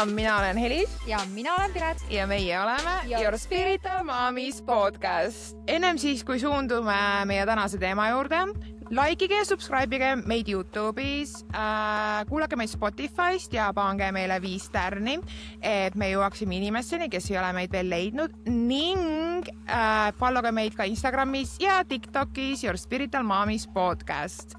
ja mina olen Helis ja mina olen Piret ja meie oleme Your Spiritual Moms podcast. Ennem siis, kui suundume meie tänase teema juurde, likeige ja subscribe'ige meid YouTube'is, kuulake meid Spotify'st ja pange meile 5 tärni, et me jõuaksime inimesteni, kes ei ole meid veel leidnud, ning followge meid ka Instagramis ja TikTokis Your Spiritual Moms podcast.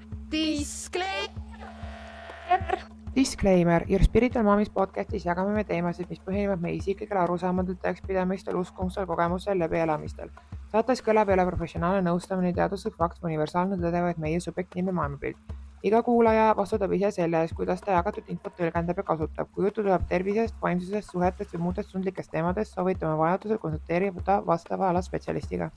Disclaimer, Your Spiritual Moms podcastis jagame me teemasid, mis põhinevad meie isiklikel arusaamadel, tõekspidamistel, uskumustel, kogemustel, läbielamistel. Saates kõlab ei ole professionaalne nõustamine, teaduslik fakt, universaalne tõde, vaid meie subjektiivne maailmapilt. Iga kuulaja vastutab ise selle eest, kuidas ta jagatud infot tõlgendab ja kasutab. Kui jutu tuleb tervisest, vaimsusest, suhetest või muudest tundlikest teemadest, soovitame vajadusel konsulteerida vastava ala spetsialistiga.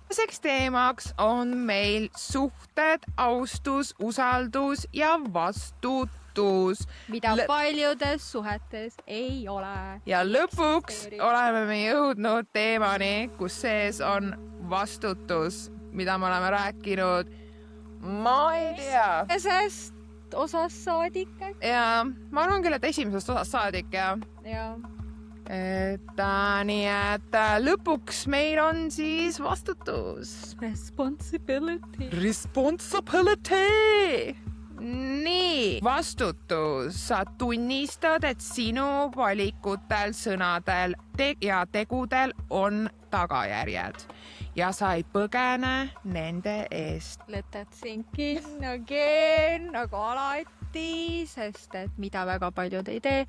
Tänaseks teemaks on meil suhted, austus, usaldus ja vastutus. mida paljudes suhetes ei ole. Ja lõpuks oleme me jõudnud teemani, kus sees on vastutus, mida me oleme rääkinud, ma ei tea. Esimesest osast saadik. Ja ma arvan küll, et esimesest osast saadik ja. Nii et lõpuks meil on siis vastutus. Responsibility. Nii, vastutus. Sa tunnistad, et sinu valikutel, sõnadel ja tegudel on tagajärjed ja sa ei põgene nende eest. Let that sink in again, nagu alati, sest et mida väga paljud ei tee,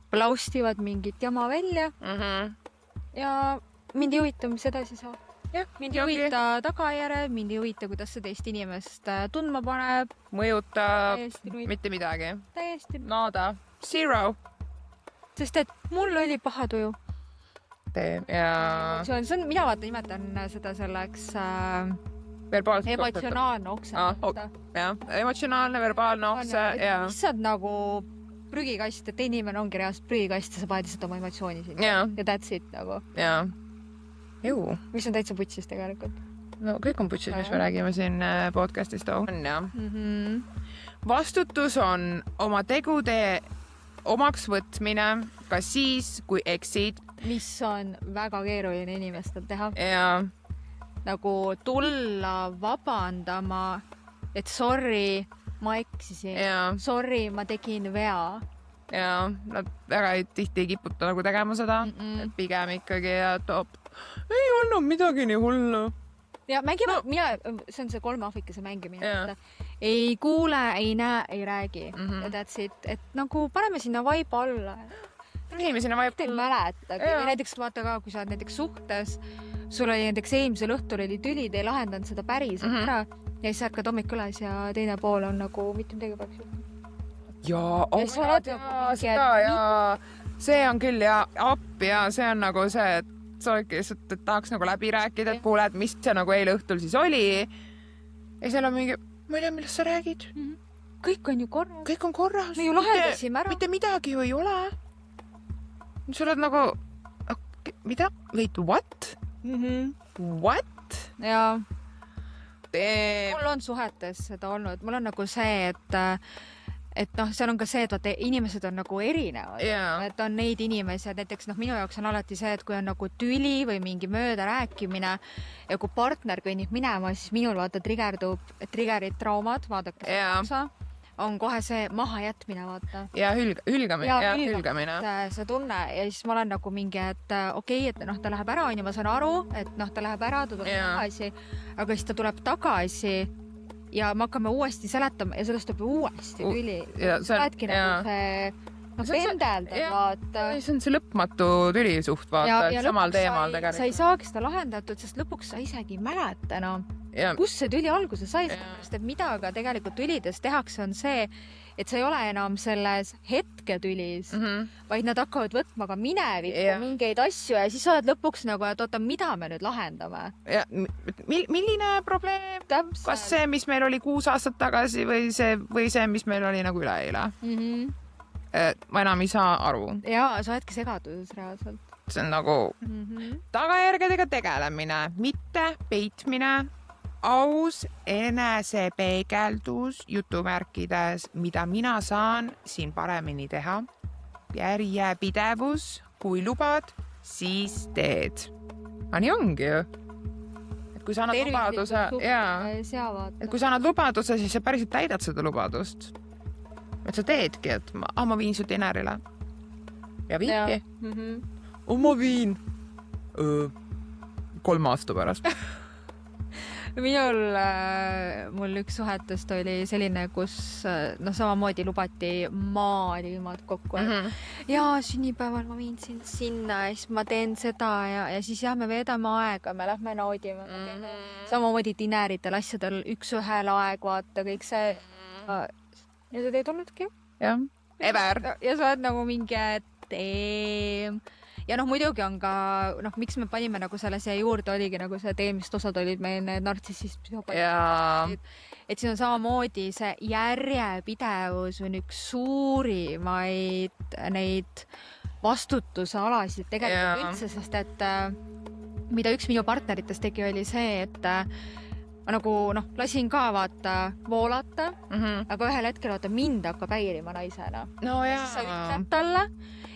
plaustivad mingit jama välja ja mind ei huvita, mis edasi saab. Mind ei huvita tagajärjed, mind ei huvita, kuidas see teist inimest tundma paneb. Mõjutab mitte midagi. Täiesti. Nada. Zero. Sest et mul oli paha tuju. Ja... Mina nimetan seda selleks emotsionaalne okse. Emotsionaalne, verbaalne okse. Lihtsalt nagu prügikast, et inimene ongi reaalselt prügikast ja sa paned lihtsalt oma emotsiooni sinna. Ja that's it nagu. Mis on täitsa putsis tegelikult. No kõik on putsis, mis me räägime siin podcastist. Vastutus on oma tegude omaks võtmine ka siis, kui eksid. Mis on väga keeruline inimestel teha. Nagu tulla vabandama, et sorry, ma eksisin. Sorry, ma tegin vea. Ja nad väga tihti ei kiputa nagu tegema seda. Et pigem ikkagi ei olnud midagi nii hullu. Ja mängime, see on see 3 ahvikese mängimine. Ei kuule, ei näe, ei räägi. Ja that's it. Et nagu paneme sinna vaiba alla. Inimesena vaib teil mäletagi. Näiteks vaata ka, kui sa oled näiteks suhtes, sul oli näiteks eelmisel õhtul oli tüli, te ei lahendanud seda päris ära ja siis sa ärkad hommik üles ja teine pool on nagu mitte midagi peaks juhtuma. See on küll ja appi ja see on nagu see, et sa oledki lihtsalt, et tahaks nagu läbi rääkida, et kuule, et mis see nagu eile õhtul siis oli. Ja seal on mingi, ma ei tea, millest sa räägid. Kõik on ju korras. Kõik on korras. Me ju lahendasime ära. Mitte midagi ju ei ole. Sa oled nagu, mida? Wait, what? What? Ja mul on suhetes seda olnud. Mul on nagu see, et noh, seal on ka see, et vaata, inimesed on nagu erinevad. Et on neid inimesi, näiteks minu jaoks on alati see, et kui on nagu tüli või mingi mööda rääkimine ja kui partner kõnnib minema, siis minul vaata triggerid traumad, vaadake on kohe see mahajätmine, vaata. Ja hülgamine. See tunne ja siis ma olen nagu mingi, et okei, et ta läheb ära, ma saan aru, et ta läheb ära, ta tuleb tagasi, aga siis ta tuleb tagasi ja me hakkame uuesti seletama ja sellest tuleb uuesti tüli. Saadki nagu see pendeldab, vaata. See on see lõpmatu tüli suht, vaata, samal teemal tegelikult. Sa ei saagi seda lahendatud, sest lõpuks sa isegi ei mäleta enam, kus see tüli alguse sai, sest et mida ka tegelikult tülides tehakse on see, et sa ei ole enam selles hetketülis, vaid nad hakkavad võtma ka minevikku mingeid asju ja siis oled lõpuks nagu, et oota, mida me nüüd lahendame? Milline probleem? Kas see, mis meil oli 6 aastat tagasi või see, mis meil oli nagu üleeile? Ma enam ei saa aru. Ja sa oledki segaduses reaalselt. See on nagu tagajärgedega tegelemine, mitte peitmine, aus enesepeegeldus jutumärkides, mida mina saan siin paremini teha järjepidevus, kui lubad, siis teed. Aga nii ongi ju. Et kui sa annad lubaduse, et kui sa annad lubaduse, siis sa päriselt täidad seda lubadust. Et sa teedki, et ma viin su dinerile. Ja viidki. Ma viin 3 aasta pärast. Mul üks suhetest oli selline, kus samamoodi lubati maailmad kokku. Ja sünnipäeval ma viin sind sinna ja siis ma teen seda ja siis me veedame aega, me lähme naudime. Samamoodi dineritel, asjadel üks-ühel aeg, vaata, kõik see. Ja sa teed olnudki? Jah, ever. Ja sa oled nagu mingi ja muidugi on ka, miks me panime nagu selle siia juurde, oligi nagu see teemist osad olid meil need nartsissist psühhopaatid. Et siin on samamoodi see järjepidevus on üks suurimaid neid vastutusalasid tegelikult üldse, sest et mida üks minu partneritest tegi, oli see, et nagu lasin ka voolata, aga ühel hetkel mind hakkab häirima naisena. No jaa. Siis sa ütled talle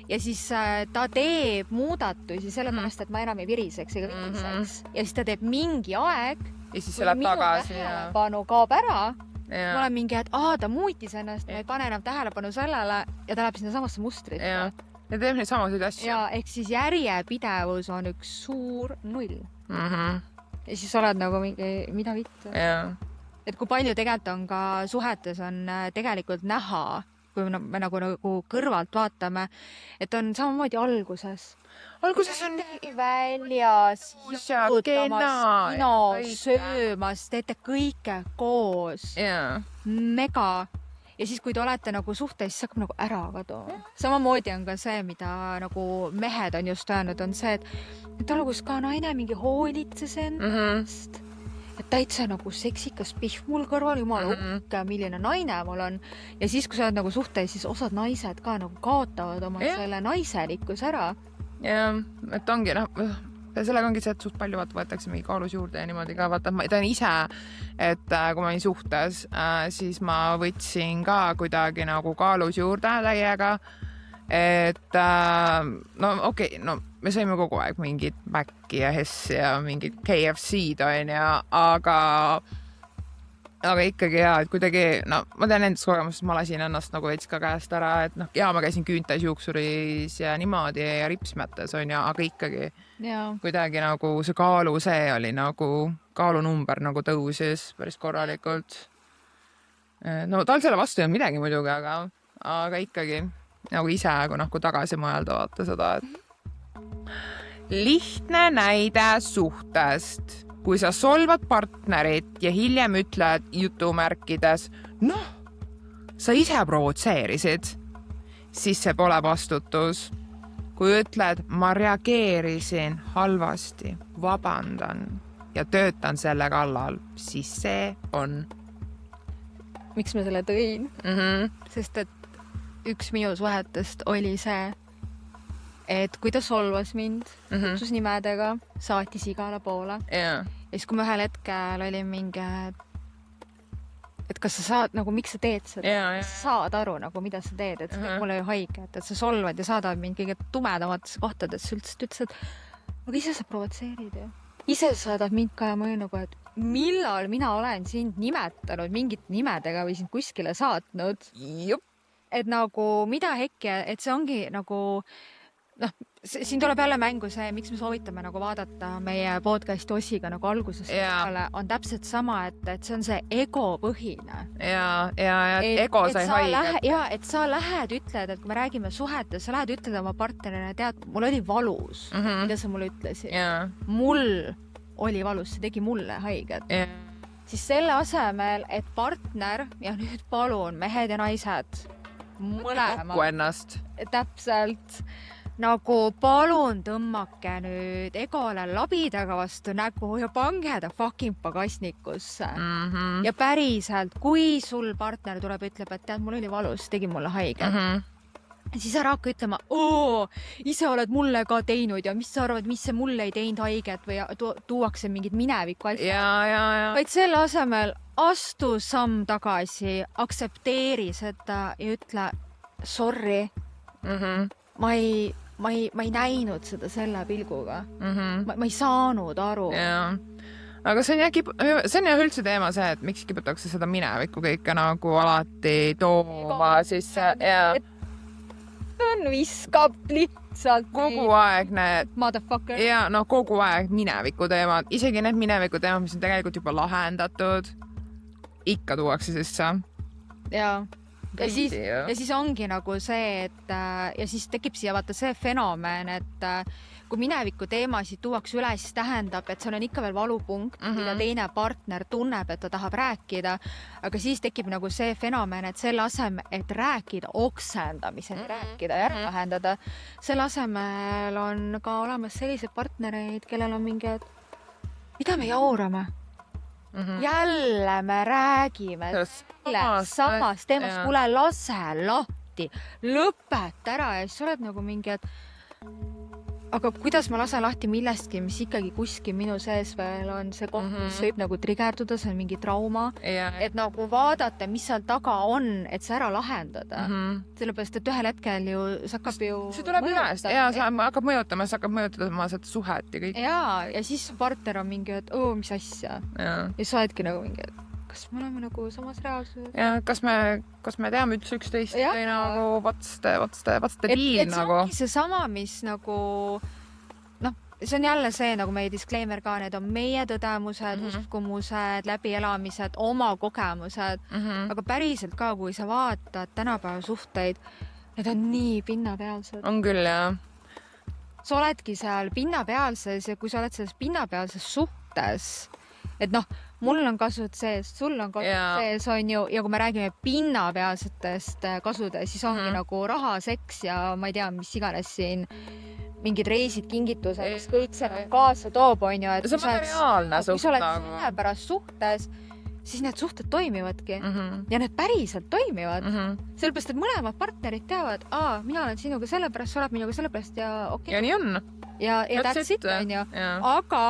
ja siis ta teeb muudatusi sellepärast, et ma enam ei viriseks ega viriseks. Ja siis ta teeb mingi aeg ja siis see läheb tagasi. Minu tähelepanu kaob ära. Ma olen mingi, et ta muutis ennast, ma ei pane enam tähelepanu sellele ja ta läheb sinna samasse mustrisse. Ja teeb neid samasid asju. Ja ehk siis järjepidevus on üks suur 0. Ja siis oled nagu mingi, mida vittu. Et kui palju tegelikult on ka suhetes on tegelikult näha, kui me nagu kõrvalt vaatame, et on samamoodi alguses. Alguses on väljas, jõutamas, söömas, teete kõike koos. Mega. Ja siis, kui te olete nagu suhtes, siis hakkab nagu ära kaduma. Samamoodi on ka see, mida nagu mehed on just öelnud, on see, et alguses ka naine mingi hoolitses endast. Et täitsa nagu seksikas pihv mul kõrval, jumala uhke, milline naine mul on. Ja siis, kui sa oled nagu suhtes, siis osad naised ka nagu kaotavad oma selle naiselikkus ära. Ja, et ongi, sellega ongi see, et suht palju võetakse mingi kaalus juurde ja niimoodi ka. Vaata, ma tean ise, et kui ma olin suhtes, siis ma võtsin ka kuidagi nagu kaalus juurde täiega. Et me sõime kogu aeg mingid Maci ja Hessi ja mingid KFC-d on ja, aga ikkagi et kuidagi, ma tean endast kogemust, ma lasin ennast nagu veits ka käest ära, et ma käisin küüntes, juuksuris ja niimoodi ja ripsmetes on ja, aga ikkagi kuidagi nagu see kaalu, see oli nagu kaalunumber nagu tõusis päris korralikult. Tal selle vastu ei olnud midagi muidugi, aga ikkagi nagu ise kui tagasi mõelda vaata seda, et lihtne näide suhtest. Kui sa solvad partnerit ja hiljem ütled jutumärkides, sa ise provotseerisid, siis see pole vastutus. Kui ütled, ma reageerisin halvasti, vabandan ja töötan selle kallal, siis see on. Miks ma selle tõin? Sest et üks minu suhetest oli see, et kui ta solvas mind, kutsus nimedega, saatis igale poole. Ja siis, kui me ühel hetkel oli mingi, et kas sa saad, nagu miks sa teed seda, kas sa saad aru, nagu mida sa teed, et mulle oli haige, et sa solvad ja saadad mind kõige tumedamatesse kohtadesse üldse, ütles, et aga ise sa provotseerid ju. Ise saadad mind ka ja ma olin nagu, et millal mina olen sind nimetanud mingit nimedega või sind kuskile saatnud. Et nagu mida hekki, et see ongi nagu siin tuleb jälle mängu see, miks me soovitame nagu vaadata meie podcasti Ossiga nagu algusest peale, on täpselt sama, et see on see egopõhine. Ja ego sai haiget. Ja, et sa lähed, ütled, et kui me räägime suhetes, sa lähed ütled oma partnerile, tead, mul oli valus, mida sa mulle ütlesid. Mul oli valus, see tegi mulle haiget. Siis selle asemel, et partner, ja nüüd palun, mehed ja naised, mõlema. Kokku ennast. Täpselt. Nagu palun tõmmake nüüd egole labidaga vastu nägu ja pange ta fucking pagasnikusse. Ja päriselt, kui sul partner tuleb ja ütleb, et tead, mul oli valus, tegi mulle haiget. Siis ära hakka ütlema, ise oled mulle ka teinud ja mis sa arvad, mis see mulle ei teinud haiget või tuuakse mingid mineviku asjad. Vaid selle asemel astu samm tagasi, aktsepteeri seda ja ütle sorry, ma ei näinud seda selle pilguga. Ma ei saanud aru. Aga see on jah üldse teema see, et miks kiputakse seda minevikku kõike nagu alati tooma, siis on viskab lihtsalt kogu aeg need motherfucker. Ja kogu aeg mineviku teemad, isegi need mineviku teemad, mis on tegelikult juba lahendatud, ikka tuuakse sisse. Ja siis ongi nagu see, et ja siis tekib siia vaata see fenomen, et kui mineviku teemasid tuuakse üle, siis tähendab, et seal on ikka veel valupunkt, mida teine partner tunneb, et ta tahab rääkida, aga siis tekib nagu see fenomen, et selle asemel, et rääkida oksendamiseni, rääkida ja ära lahendada, selle asemel on ka olemas sellised partnereid, kellel on mingi, et mida me jaurame? Jälle me räägime samast teemast, kuule lase lahti, lõpeta ära ja siis oled nagu mingi, et aga kuidas ma lasen lahti millestki, mis ikkagi kuskil minu sees veel on see koht, mis võib nagu trigerduda, see on mingi trauma, et nagu vaadata, mis seal taga on, et see ära lahendada. Sellepärast, et ühel hetkel ju see hakkab ju see tuleb üles, see hakkab mõjutama seda suhet ja kõik. Ja siis partner on mingi, et mis asja. Ja sa oledki nagu mingi, et kas me oleme nagu samas reaalsuses? Ja kas me teame üldse üksteist või nagu what's the deal nagu? Et see sama, mis nagu see on jälle see nagu meie disclaimer ka, need on meie tõdemused, uskumused, läbielamised, oma kogemused, aga päriselt ka, kui sa vaatad tänapäeva suhteid, need on nii pinnapealsed. On küll, jah. Sa oledki seal pinnapealses ja kui sa oled selles pinnapealses suhtes, et mul on kasud sees, sul on kasud sees, on ju, ja kui me räägime pinnapealsetest kasudest, siis ongi nagu raha, seks ja ma ei tea, mis iganes siin mingid reisid, kingitused, kõik see kaasa toob, on ju, et see on materiaalne suht. Kui sa oled sellepärast suhtes, siis need suhted toimivadki ja need päriselt toimivad. Sellepärast, et mõlemad partnerid teavad, mina olen sinuga sellepärast, sa oled minuga sellepärast ja okei. Ja nii on. Ja that's it, on ju. Aga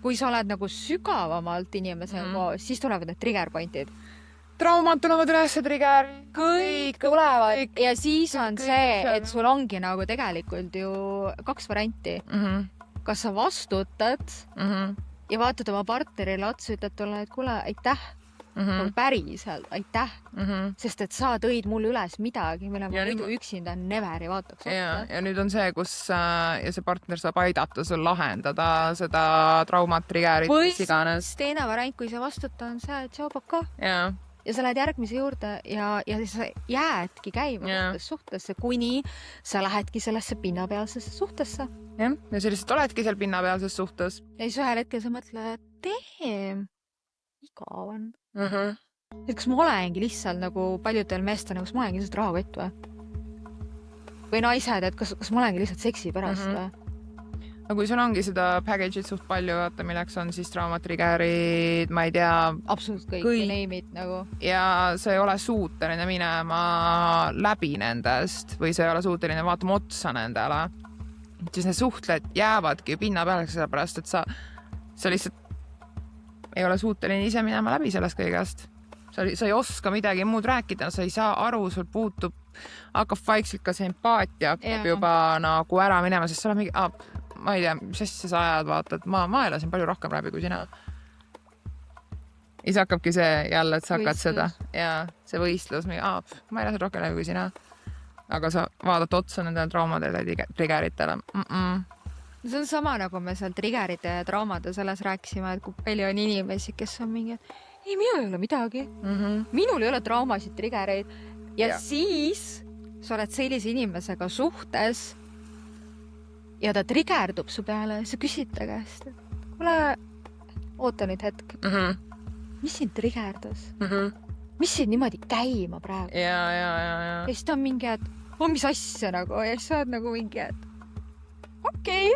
kui sa oled nagu sügavamalt inimesega, siis tulevad need trigger pointid. Traumad tulevad üles, trigger. Kõik tulevad. Ja siis on see, et sul ongi nagu tegelikult ju 2 varianti. Kas sa vastutad ja vaatad oma partnerile otsa, ütled talle, et kuule, aitäh. Päriselt, aitäh. Sest et sa tõid mulle üles midagi, mille ma muidu üksinda never ei vaataks. Ja nüüd on see, kus see partner saab aidata sul lahendada seda traumat, triggerit, mis iganes. Või teine variant, kui sa vastuta, on see, et tšau, paka. Ja sa lähed järgmise juurde ja sa jäädki käima suhtesse, kuni sa lähedki sellesse pinnapealsesse suhtesse. Ja sa lihtsalt oledki seal pinnapealses suhtes. Ja siis ühel hetkel sa mõtled, igav on. Et kas ma olengi lihtsalt nagu paljudel meestel, kas ma olengi lihtsalt rahakott või naised, et kas ma olengi lihtsalt seksi pärast või? Aga kui sul ongi seda package'it suht palju, vaata, milleks on siis traumat, triggerid, ma ei tea. Absoluutselt kõik neimid nagu. Ja sa ei ole suuteline minema läbi nendest või sa ei ole suuteline vaatama otsa nendele. Siis need suhtled jäävadki pinna peale, sellepärast, et sa lihtsalt ei ole suuteline ise minema läbi sellest kõigest. Sa ei oska midagi muud rääkida, sa ei saa aru, sul hakkab vaikselt ka see empaatia hakkab juba nagu ära minema, sest sa oled mingi, ma ei tea, mis asja sa ajad, vaata, et ma elasin palju rohkem läbi kui sina. Ja siis hakkabki see jälle, et sa hakkad seda ja see võistlus, ma elasin rohkem läbi kui sina. Aga sa vaadad otsa nendele traumadele ja triggeritele. See on sama, nagu me seal triggerite ja traumade selles rääkisime, et kui palju on inimesi, kes on mingi, ei, minul ei ole midagi. Minul ei ole traumasid, triggereid. Ja siis sa oled sellise inimesega suhtes ja ta trigerdub su peale ja sa küsid ta käest, et kuule, oota nüüd hetk. Mis sind trigerdus? Mis sind niimoodi käima praegu? Ja siis ta on mingi, et mis asja nagu, ja siis sa oled nagu mingi, et okei.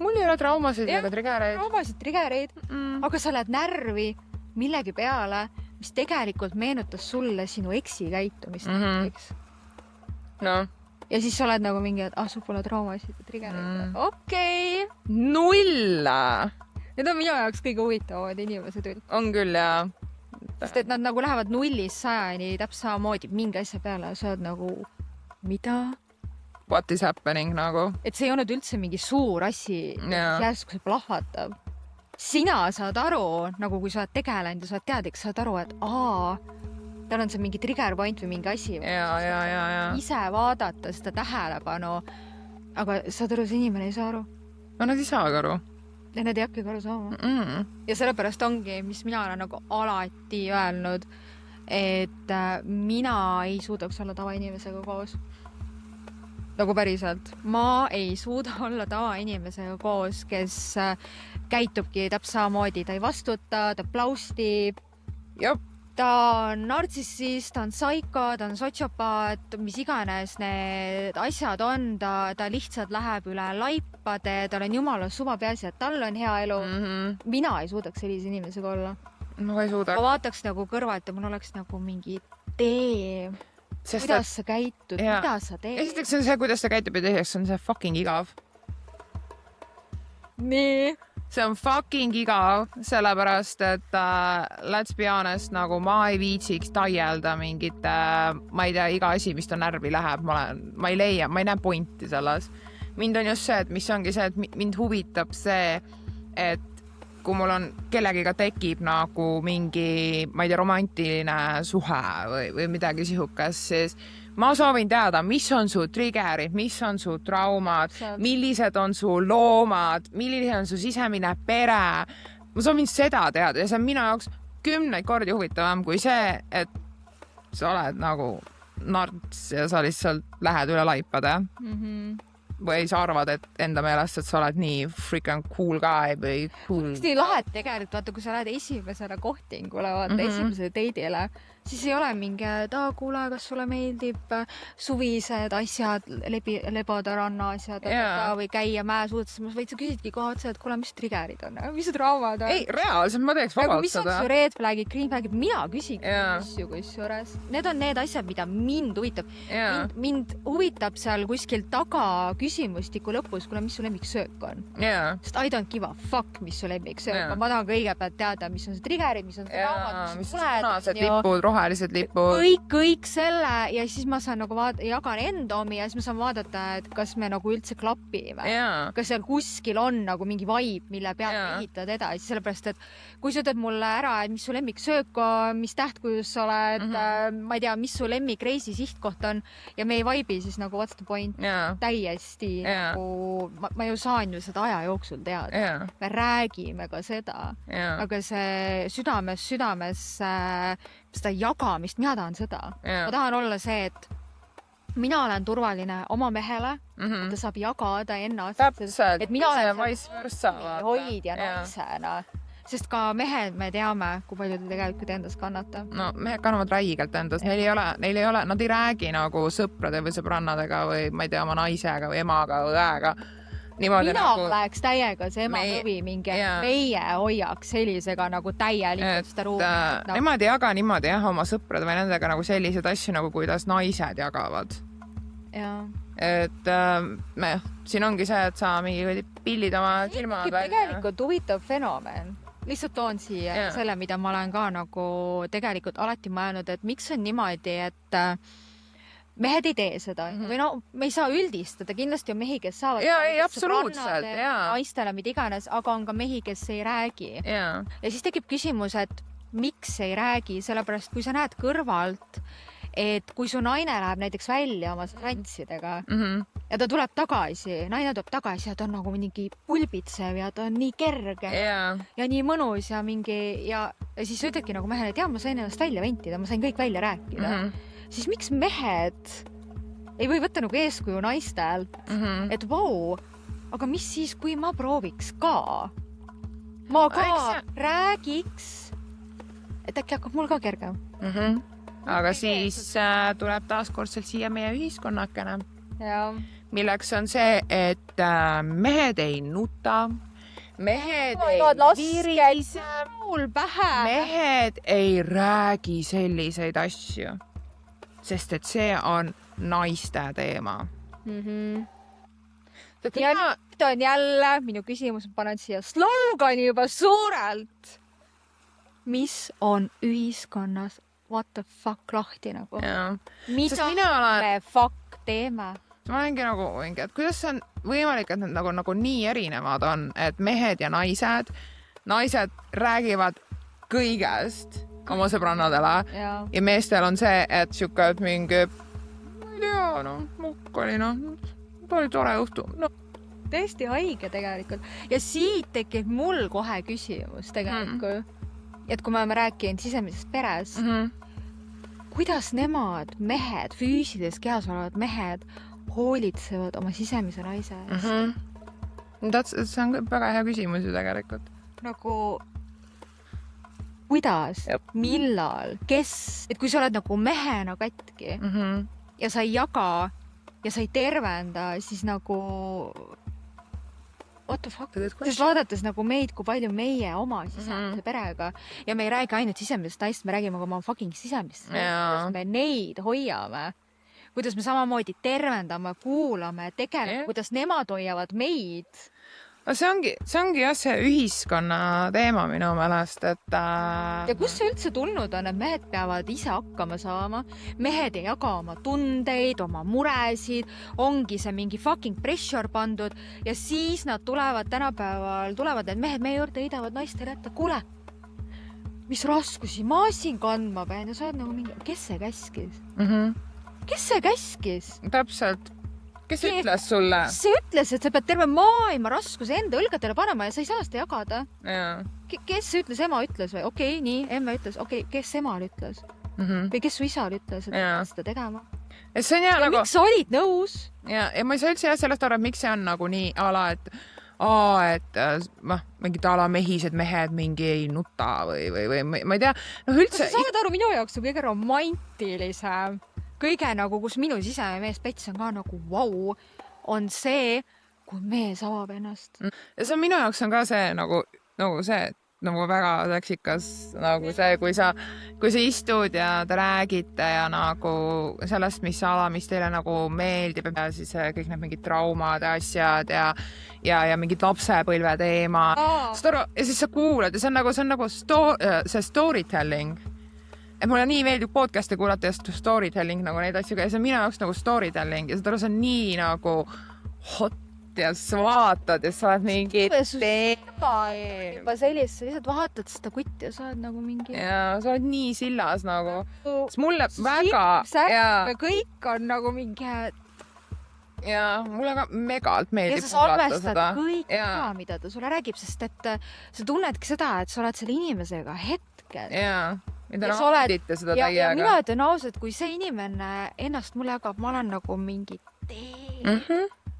Mul ei ole traumasid ega triggereid. Traumasid, triggereid, aga sa oled närvi millegi peale, mis tegelikult meenutas sulle sinu eksi käitumist. Ja siis sa oled nagu mingi, et sul pole traumasid ja triggereid. Okei. Null! Need on minu jaoks kõige huvitavamad inimesed. On küll, jah. Sest et nad nagu lähevad 0-100 täpselt samamoodi mingi asja peale ja sa oled nagu, mida what is happening nagu. Et see ei olnud üldse mingi suur asi, järsku see plahvatab. Sina saad aru, nagu kui sa oled tegelenud ja sa oled teadlik, saad aru, et tal on see mingi trigger point või mingi asi. Ja. Ise vaadata seda tähelepanu, aga saad aru, see inimene ei saa aru. No nad ei saagi aru. Ja nad ei hakkagi aru saama. Ja sellepärast ongi, mis mina olen nagu alati öelnud, et mina ei suudaks olla tavainimesega koos. Nagu päriselt. Ma ei suuda olla tavainimesega koos, kes käitubki täpselt samamoodi. Ta ei vastuta, ta plaustib. Ta on nartsissist, ta on saiko, ta on sotsiopaat, mis iganes need asjad on. Ta lihtsalt läheb üle laipade, tal on jumala suva peasi, et tal on hea elu. Mina ei suudaks sellise inimesega olla. No ei suuda. Ma vaataks nagu kõrvalt ja mul oleks nagu mingi tee. Kuidas sa käitud, mida sa teed? Esiteks on see, kuidas ta käitub ja teiseks on see fucking igav. Nii. See on fucking igav, sellepärast, et let's be honest, nagu ma ei viitsiks taielda mingit, ma ei tea, iga asi, mis ta närvi läheb, ma ei näe pointi selles. Mind on just see, et mis ongi see, et mind huvitab see, et kui mul on kellegiga tekib nagu mingi, ma ei tea, romantiline suhe või midagi sihukas, siis ma soovin teada, mis on su triggerid, mis on su traumad, millised on su loomad, milline on su sisemine pere. Ma soovin seda teada ja see on minu jaoks 10 kordi huvitavam kui see, et sa oled nagu narts ja sa lihtsalt lähed üle laipade. Või sa arvad, et enda meelest, et sa oled nii freaking cool guy või cool. Nii lahed tegelikult, vaata, kui sa lähed esimesele kohtingule, vaata, esimesele teidile, siis ei ole mingi, kuule, kas sulle meeldib suvised asjad, lebada ranna asjad või käia mäesuudessamas, vaid sa küsidki koha otsa, et kuule, mis triggerid on, mis traumad on? Ei, reaalselt ma teeks vabalt mis seda. Mis on su red flagid, green flagid, mina küsin kusjuures. Need on need asjad, mida mind huvitab. Mind huvitab seal kuskil taga küsimustiku lõpus, kuule, mis su lemmiksöök on. Sest I don't give a fuck, mis su lemmiksöök on. Ma tahan kõigepealt teada, mis on see triggerid, mis on see traumad, mis punased lipud, rohelised lipud. Kõik selle ja siis ma saan nagu jagan enda omi ja siis ma saan vaadata, et kas me nagu üldse klapime. Kas seal kuskil on nagu mingi vibe, mille peab ehitada edasi, sellepärast, et kui sa ütled mulle ära, et mis su lemmiksöök on, mis tähtkujus sa oled, ma ei tea, mis su lemmik reisi sihtkoht on ja me ei vibe'i, siis nagu what's the point? Täiesti nagu, ma ju saan ju seda aja jooksul teada. Me räägime ka seda, aga see südames seda jagamist, mina tahan seda. Ma tahan olla see, et mina olen turvaline oma mehele, ta saab jagada ennast. Täpselt, et mina olen vice versa. Hoidja naisena. Sest ka mehed me teame, kui palju ta tegelikult endas kannatab. No mehed kannavad räigelt endas. Neil ei ole, nad ei räägi nagu sõprade või sõbrannadega või ma ei tea, oma naisega või emaga või õega. Mina läheks täiega see ema kõvi mingi, meie hoiaks sellisega nagu täielikult seda ruumi. Nemad ei jaga niimoodi oma sõprade või nendega nagu sellised asju, nagu kuidas naised jagavad. Et siin ongi see, et sa mingi pillid oma silmad välja. Tegelikult huvitav fenomen. Lihtsalt toon siia selle, mida ma olen ka nagu tegelikult alati mõelnud, et miks on niimoodi, et mehed ei tee seda. Või no, me ei saa üldistada. Kindlasti on mehi, kes saavad absoluutselt, naistele, mida iganes, aga on ka mehi, kes ei räägi. Ja siis tekib küsimus, et miks ei räägi, sellepärast kui sa näed kõrvalt, et kui su naine läheb näiteks välja oma rantsidega ja ta tuleb tagasi, naine tuleb tagasi ja ta on nagu mingi pulbitsev ja ta on nii kerge ja nii mõnus ja mingi ja siis ütledki nagu mehele, et ma sain ennast välja ventida, ma sain kõik välja rääkida. Siis miks mehed ei või võtta nagu eeskuju naistelt, et vau, aga mis siis, kui ma prooviks ka? Ma ka räägiks, et äkki hakkab mul ka kergem. Aga siis tuleb taaskordselt siia meie ühiskonnakene, milleks on see, et mehed ei nuta, mehed ei virise, mehed ei räägi selliseid asju. Sest et see on naiste teema. Ja nüüd on jälle minu küsimus, ma panen siia slogani juba suurelt. Mis on ühiskonnas what the fuck lahti nagu? Mida me fuck teeme? ma olengi nagu, et kuidas see on võimalik, et need nagu nii erinevad on, et mehed ja naised räägivad kõigest oma sõbrannadele ja meestel on see, et siuke, et mingi, ma ei tea, mukk oli, ta oli tore õhtu. Täiesti haige tegelikult. Ja siit tekib mul kohe küsimus tegelikult. Et kui me oleme rääkinud sisemisest peres, kuidas nemad, mehed, füüsilises kehas olevad mehed hoolitsevad oma sisemise naise eest? See on väga hea küsimus ju tegelikult. Nagu kuidas, millal, kes, et kui sa oled nagu mehena katki ja sa ei jaga ja sa ei tervenda, siis nagu what the fuck? Sest vaadates nagu meid, kui palju meie oma sisemise perega ja me ei räägi ainult sisemisest naist, me räägime oma fucking sisemist. Me neid hoiame. Kuidas me samamoodi tervendame, kuulame, tegeleme, kuidas nemad hoiavad meid. See ongi jah see ühiskonna teema minu meelest, et... Ja kus see üldse tulnud on, et mehed peavad ise hakkama saama, mehed ei jaga oma tundeid, oma muresid, ongi see mingi fucking pressure pandud ja siis nad tänapäeval tulevad need mehed meie juurde heidavad naistele ette, kuule, mis raskusi ma siin kandma pean ja sa oled nagu mingi, kes see käskis? Kes see käskis? Täpselt. Kes ütles sulle? See ütles, et sa pead terve maailma raskuse enda õlgadele panema ja sa ei saa seda jagada. Kes ütles? Ema ütles või? Okei, nii, emme ütles. Okei, kes emal ütles? Või kes su isal ütles, et seda tegema? Ja miks sa olid nõus? Ja ma ei saa üldse sellest aru, et miks see on nagu nii ala, et mingid ala mehised mehed mingi ei nuta või ma ei tea. Sa saad aru, minu jaoks on kõige romantilisem kõige nagu, kus minu sisemine mees pets on ka nagu vau, on see, kui mees avab ennast. Ja see minu jaoks on ka see nagu see, nagu väga seksikas, nagu see, kui sa istud ja te räägite ja nagu sellest, mis teile nagu meeldib ja siis kõik need mingid traumad ja asjad ja mingid lapsepõlve teema. Ja siis sa kuulad ja see on nagu see storytelling. Et mulle nii meeldib podcast'e kuulata ja storytelling nagu neid asju, ja see on minu jaoks nagu storytelling ja see on nii nagu hot ja sa vaatad ja sa oled mingi juba sellist, sa lihtsalt vaatad seda kutti ja sa oled nagu mingi ja sa oled nii sillas nagu mulle väga kõik on nagu mingi ja mulle ka megalt meeldib ja sa salvestad kõik ka, mida ta sulle räägib, sest et sa tunnedki seda, et sa oled selle inimesega hetkel mida naudite seda täiega. Mina ütlen ausalt, kui see inimene ennast mulle jagab, ma olen nagu mingi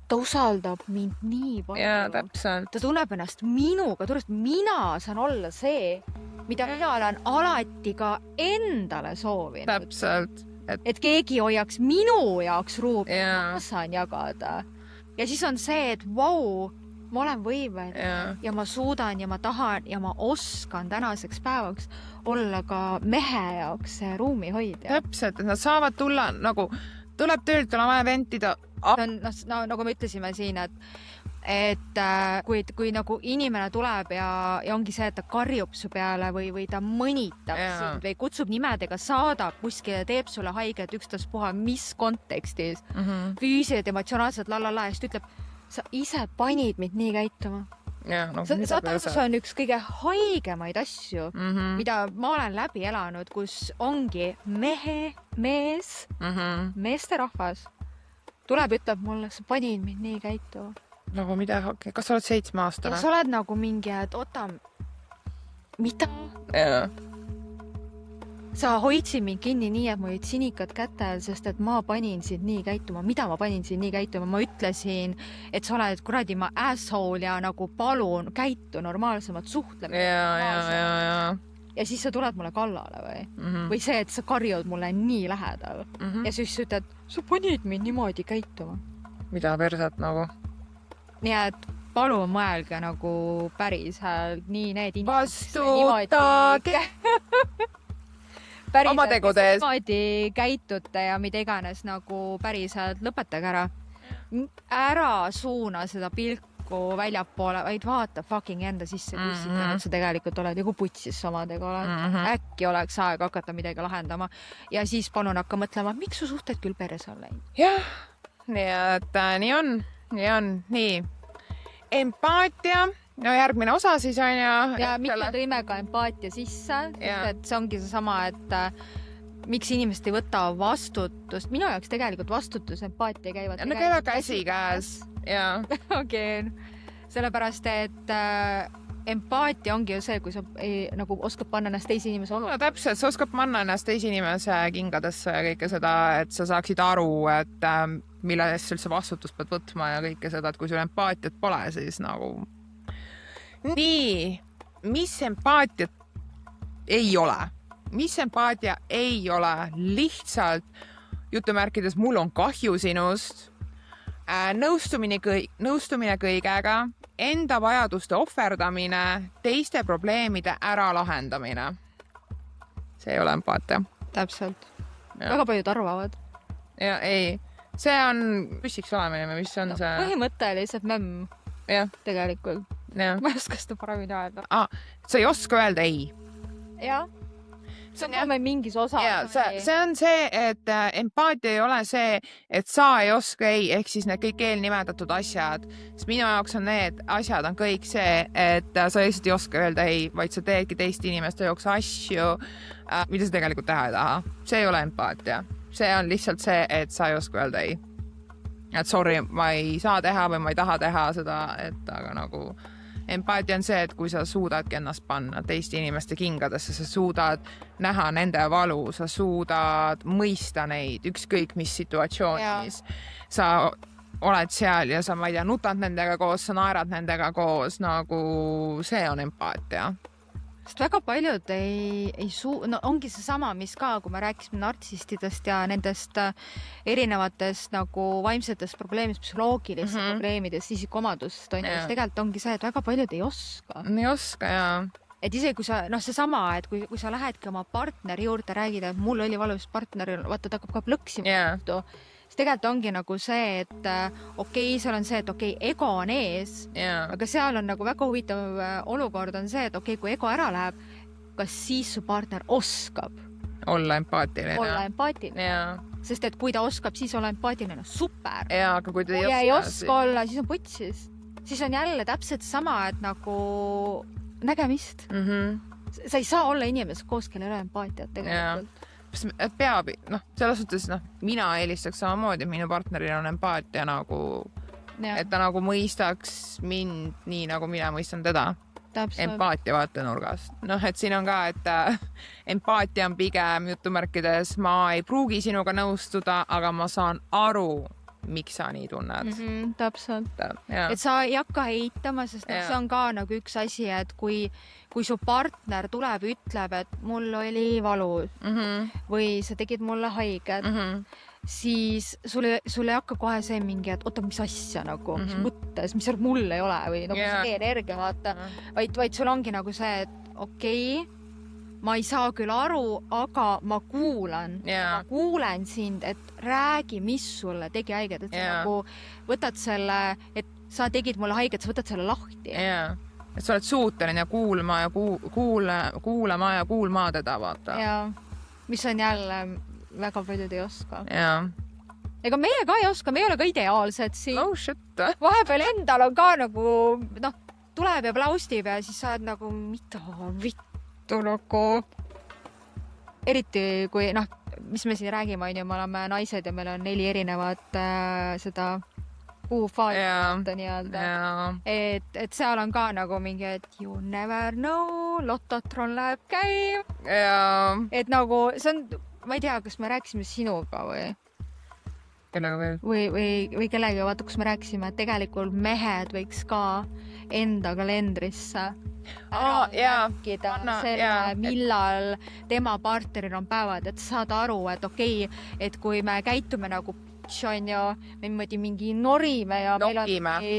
ta usaldab mind nii palju. Jaa, täpselt. Ta tunneb ennast minuga, mina saan olla see, mida mina olen alati ka endale soovinud. Täpselt. Et keegi hoiaks minu jaoks ruumi, ma saan jagada. Ja siis on see, et vau, ma olen võimeline ja ma suudan ja ma tahan ja ma oskan tänaseks päevaks olla ka mehe jaoks ruumi hoidja. Täpselt, et nad saavad tulla nagu, tuleb töölt, on vaja ventida. Nagu me ütlesime siin, et kui nagu inimene tuleb ja ongi see, et ta karjub su peale või ta mõnitab sind või kutsub nimedega, saadab kuskile, teeb sulle haiget ükstaspuha, mis kontekstis, füüsiliselt, emotsionaalselt, lalala, ja siis ütleb, sa ise panid mind nii käituma. See on üks kõige haigemaid asju, mida ma olen läbi elanud, kus ongi meesterahvas tuleb, ütleb mulle, sa panid mind nii käituma. Nagu mida, kas sa oled 7-aastane? Ja sa oled nagu mingi, et oota, mida? Sa hoidsid mind kinni nii, et ma olid sinikad kätel, sest et ma panin sind nii käituma. Mida ma panin sind nii käituma? Ma ütlesin, et sa oled kuradi ma asshole ja nagu palun käitu normaalsemalt suhtlema. Ja siis sa tuled mulle kallale või see, et sa karjud mulle nii lähedal. Ja siis ütled, sa panid mind niimoodi käituma. Mida versat nagu? Nii et palun mõelge nagu päris nii need vastutage oma tegudes niimoodi käitute ja mida iganes nagu päriselt lõpetage ära suuna seda pilku väljapoole, vaid vaata fucking enda sisse, kus sa tegelikult oled ja kui putsis sa omadega oled. Äkki oleks aeg hakata midagi lahendama ja siis palun hakka mõtlema, miks su suhted küll peres on läinud. nii et nii on. Nii. Empaatia. No järgmine osa siis on ja miks me tõime ka empaatia sisse, et see ongi seesama, et miks inimesed ei võta vastutust. Minu jaoks tegelikult vastutus, empaatia käivad. No käivad käsikäes. Okei. Sellepärast, et empaatia ongi ju see, kui sa nagu oskad panna ennast teise inimese olukorda. No täpselt, sa oskad panna ennast teise inimese kingadesse ja kõike seda, et sa saaksid aru, et mille eest üldse vastutust pead võtma ja kõike seda, et kui sul empaatiat pole, siis nagu... Nii, mis empaatiat ei ole? Mis empaatia ei ole? Lihtsalt, jutumärkides, mul on kahju sinust, nõustumine kõigega, enda vajaduste ohverdamine, teiste probleemide ära lahendamine. See ei ole empaatia. Täpselt. Väga paljud arvavad. Ja ei, see on püssiks olemine, mis on see... Põhimõtteliselt memm. Tegelikult. Ma ei oska seda paremini öelda. Sa ei oska öelda ei. Jah. See on meil mingis osa. See on see, et empaatia ei ole see, et sa ei oska ei, ehk siis need kõik eelnimetatud asjad. Sest minu jaoks on need asjad on kõik see, et sa lihtsalt ei oska öelda ei, vaid sa teedki teiste inimeste jaoks asju, mida sa tegelikult teha ei taha. See ei ole empaatia. See on lihtsalt see, et sa ei oska öelda ei. Et sorry, ma ei saa teha või ma ei taha teha seda, et aga nagu... Empaatia on see, et kui sa suudadki ennast panna teiste inimeste kingadesse, sa suudad näha nende valu, sa suudad mõista neid ükskõik mis situatsioonis. Sa oled seal ja sa, ma ei tea, nutad nendega koos, sa naerad nendega koos, nagu see on empaatia. Sest väga paljud no ongi see sama, mis ka, kui me rääkisime nartsistidest ja nendest erinevatest nagu vaimsetest probleemidest, psühholoogilist probleemidest, isikuomadust, siis tegelikult ongi see, et väga paljud ei oska. Ei oska, jaa. Et isegi kui sa, see sama, et kui sa lähedki oma partneri juurde räägida, et mul oli valus partneril, vaata, ta hakkab ka plõksima. Siis tegelikult ongi nagu see, et okei, seal on see, et okei, ego on ees, aga seal on nagu väga huvitav olukord on see, et okei, kui ego ära läheb, kas siis su partner oskab olla empaatiline. Sest et kui ta oskab, siis olla empaatiline, super. Aga kui ta ei oska olla, siis on putsis. Siis on jälle täpselt sama, et nagu nägemist. Sa ei saa olla inimesed koos, kellel ei ole empaatiat tegelikult. Peab, selles suhtes, mina eelistaks samamoodi, minu partneril on empaatia nagu, et ta nagu mõistaks mind nii, nagu mina mõistan teda. Empaatia vaatenurgast. Et siin on ka, et empaatia on pigem jutumärkides, ma ei pruugi sinuga nõustuda, aga ma saan aru, miks sa nii tunned. Täpselt. Et sa ei hakka heitama, sest see on ka nagu üks asi, et kui su partner tuleb, ütleb, et mul oli valus või sa tegid mulle haiget, siis sul ei hakka kohe see mingi, et oota, mis asja nagu, mis mõttes, mis mul ei ole või nagu see energia, vaata, vaid sul ongi nagu see, et okei, ma ei saa küll aru, aga ma kuulan. Ma kuulen sind, et räägi, mis sulle tegi haiget. Et sa nagu võtad selle, et sa tegid mulle haiget, sa võtad selle lahti. Et sa oled suuteline kuulma ja kuulama ja kuulma teda, vaata. Mis on jälle väga paljud ei oska. Ega meie ka ei oska, me ei ole ka ideaalsed siin. Oh shit. Vahepeal endal on ka nagu, tuleb ja plaustib ja siis sa oled nagu, mida vittu nagu. Eriti kui, mis me siin räägime, me oleme naised ja meil on 4 erinevat seda puufaali nii-öelda. Et seal on ka nagu mingi, et you never know, lototron läheb käib. Et nagu, see on, ma ei tea, kas me rääkisime sinuga või? Kellega veel? Või kellega, vaata, kus me rääkisime, et tegelikult mehed võiks ka enda kalendrisse rääkida selle, millal tema partneril on päevad, et saada aru, et okei, et kui me käitume nagu on ju, me niimoodi mingi norime ja meil on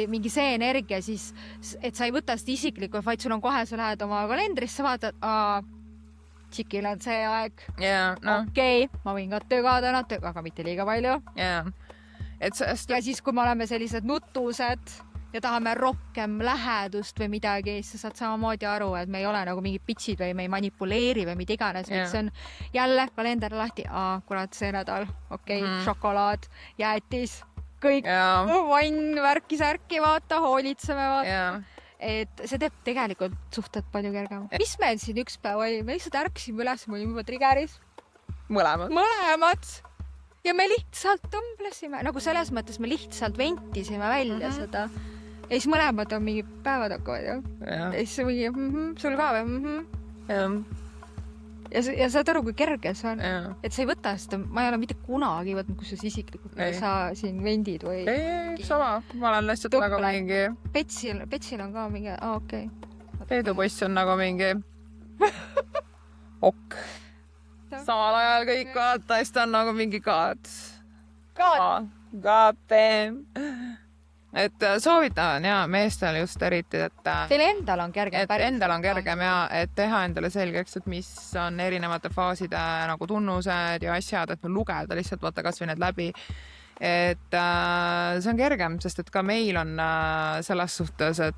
mingi see energia, siis et sa ei võta seda isiklikult, vaid sul on kohe, sa lähed oma kalendrisse, vaatad, tšikil on see aeg. Okei, ma võin ka tögada, aga mitte liiga palju. Ja siis, kui me oleme sellised nutused ja tahame rohkem lähedust või midagi, siis sa saad samamoodi aru, et me ei ole nagu mingid pitsid või me ei manipuleeri või mida iganes, vaid see on jälle kalender lahti, kurat, see nädal, okei, šokolaad, jäätis, kõik vann, värki-särki, vaata, hoolitseme, vaata. Et see teeb tegelikult suhted palju kergem. Mis meil siin üks päev oli? Me lihtsalt ärksime üles, me olime juba triggeris. Mõlemad. Ja me lihtsalt tõmblesime. Nagu selles mõttes me lihtsalt ventisime välja seda. Ja siis mõlemad on mingi päevad hakkavad, ju. Ja siis mingi, sul ka või? Ja saad aru, kui kerge see on. Et sa ei võta seda, ma ei ole mitte kunagi võtnud, kus sa isiklikult sa siin vendid või... Ei, sama. Ma olen lihtsalt nagu mingi... Petsil on ka mingi... okei. Peedupoiss on nagu mingi... Ok. Samal ajal kõik vaata, siis ta on nagu mingi God damn. Et soovitan meestel just eriti, et teil endal on kergem endal on kergem et teha endale selgeks, et mis on erinevate faaside nagu tunnused ja asjad, et lugeda lihtsalt vaata kas või need läbi. Et see on kergem, sest et ka meil on selles suhtes, et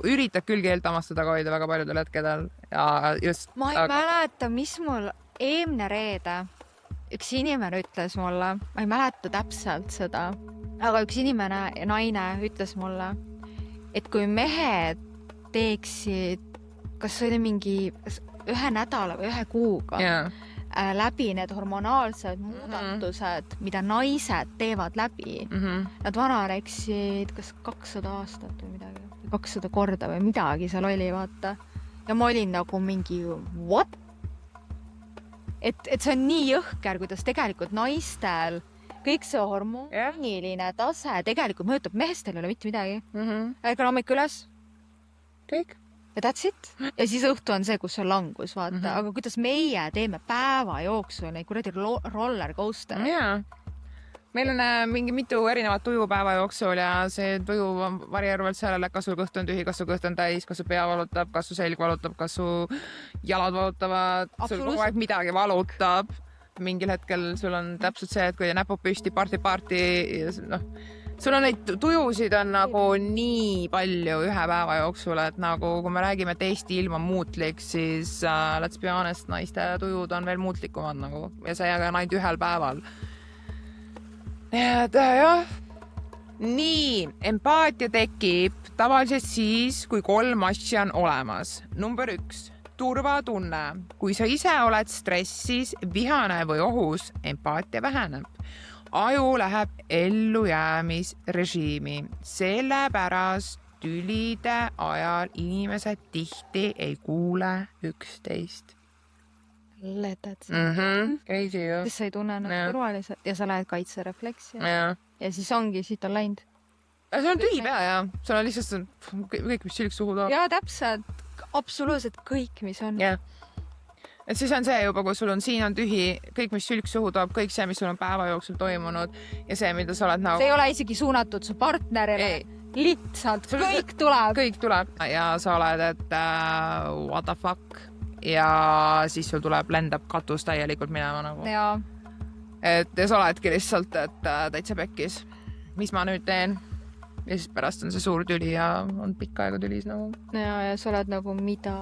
üritad küll keelt hamast taga hoida väga paljudel hetkedel ja just... Ma ei mäleta, mis mul eelmine reede üks inimene ütles mulle, ma ei mäleta täpselt seda, aga üks naine ütles mulle, et kui mehed teeksid, kas oli mingi ühe nädala või ühe kuuga läbi need hormonaalsed muudatused, mida naised teevad läbi, nad vananeksid kas 200 aastat või midagi, 200 korda või midagi seal oli, vaata. Ja ma olin nagu mingi, what? Et see on nii jõhker, kuidas tegelikult naistel kõik see hormooniline tase tegelikult mõjutab, meestel ei ole mitte midagi. Ega hommik üles. Kõik. Ja that's it. Ja siis õhtu on see, kus on langus, vaata. Aga kuidas meie teeme päeva jooksul neid kuradi roller coaster. Meil on mingi mitu erinevat tuju päeva jooksul ja see tuju varieeruvalt sellele, kas sul kõht on tühi, kas su kõht on täis, kas su pea valutab, kas su selg valutab, kas su jalad valutavad, sul kogu aeg midagi valutab. Mingil hetkel sul on täpselt see, et kui näpud püsti, parti, sul on neid tujusid on nagu nii palju ühe päeva jooksul, et nagu kui me räägime, et Eesti ilm on muutlik, siis let's be honest, naiste tujud on veel muutlikumad nagu ja see aga ainult ühel päeval. Nii, empaatia tekib tavaliselt siis, kui 3 asja on olemas. Number 1. Turvatunne. Kui sa ise oled stressis, vihane või ohus, empaatia väheneb. Aju läheb ellujäämisrežiimi. Sellepärast tülide ajal inimesed tihti ei kuule üksteist. Letad. Crazy ju. Siis sa ei tunne turvaliselt ja sa lähed kaitserefleksi. Ja siis ongi, siit on läinud. See on tühi pea ja sul on lihtsalt kõik, mis sülg suhu toob. Ja täpselt. Absoluutselt kõik, mis on. Et siis on see juba, kui sul on siin on tühi, kõik, mis sülg suhu toob, kõik see, mis sul on päeva jooksul toimunud ja see, mida sa oled nagu... See ei ole isegi suunatud su partnerile. Lihtsalt kõik tuleb. Kõik tuleb ja sa oled, et what the fuck ja siis sul tuleb, lendab katus täielikult minema nagu. Et ja sa oledki lihtsalt, et täitsa pekkis. Mis ma nüüd teen? Ja siis pärast on see suur tüli ja on pikka aega tülis nagu. Ja sa oled nagu mida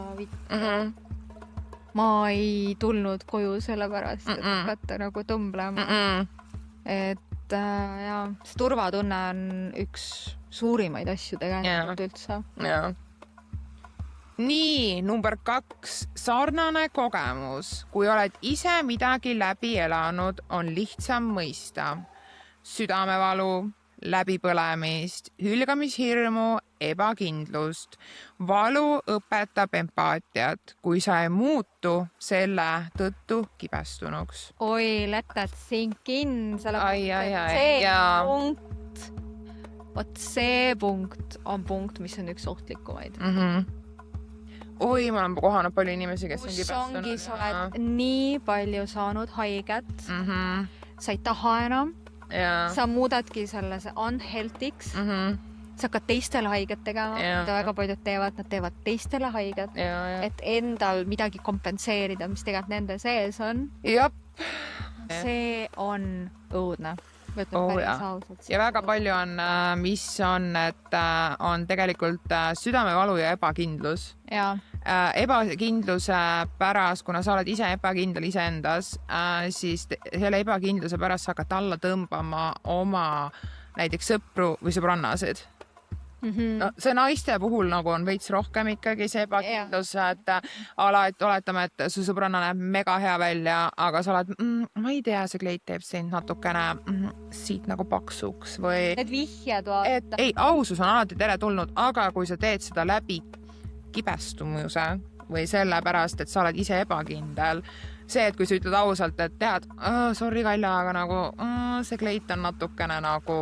Ma ei tulnud koju sellepärast, et hakata nagu tõmblema. Et see turvatunne on üks suurimaid asju tegelikult üldse. Nii, number 2. Sarnane kogemus. Kui oled ise midagi läbi elanud, on lihtsam mõista. Südamevalu, läbipõlemist, hülgamishirmu, ebakindlust. Valu õpetab empaatiat, kui sa ei muutu selle tõttu kibestunuks. Oi, let that sink in. See punkt on punkt, mis on üks ohtlikumaid. Oi, ma olen kohanud palju inimesi, kes on kibestunud. Kus ongi, sa oled nii palju saanud haiget. Sa ei taha enam. Sa muudadki selle unhealthiks. Sa hakkad teistele haiget tegema, mida väga paljud teevad, nad teevad teistele haiget, et endal midagi kompenseerida, mis tegelikult nende sees on. See on õudne. Ja väga palju on, mis on, et on tegelikult südamevalu ja ebakindlus. ebakindluse pärast, kuna sa oled ise ebakindel iseendas, siis selle ebakindluse pärast sa hakkad alla tõmbama oma näiteks sõpru või sõbrannasid. No, see naiste puhul nagu on veits rohkem ikkagi see ebakindlus, et oletame, et su sõbranna näeb mega hea välja, aga sa oled, ma ei tea, see kleit teeb sind natukene siit nagu paksuks või... Need vihjad vaata. Ei, ausus on alati teretulnud, aga kui sa teed seda läbi kibestumuse või selle pärast, et sa oled ise ebakindel, see, et kui sa ütled ausalt, et tead, sorry Kalja, aga nagu see kleit on natukene nagu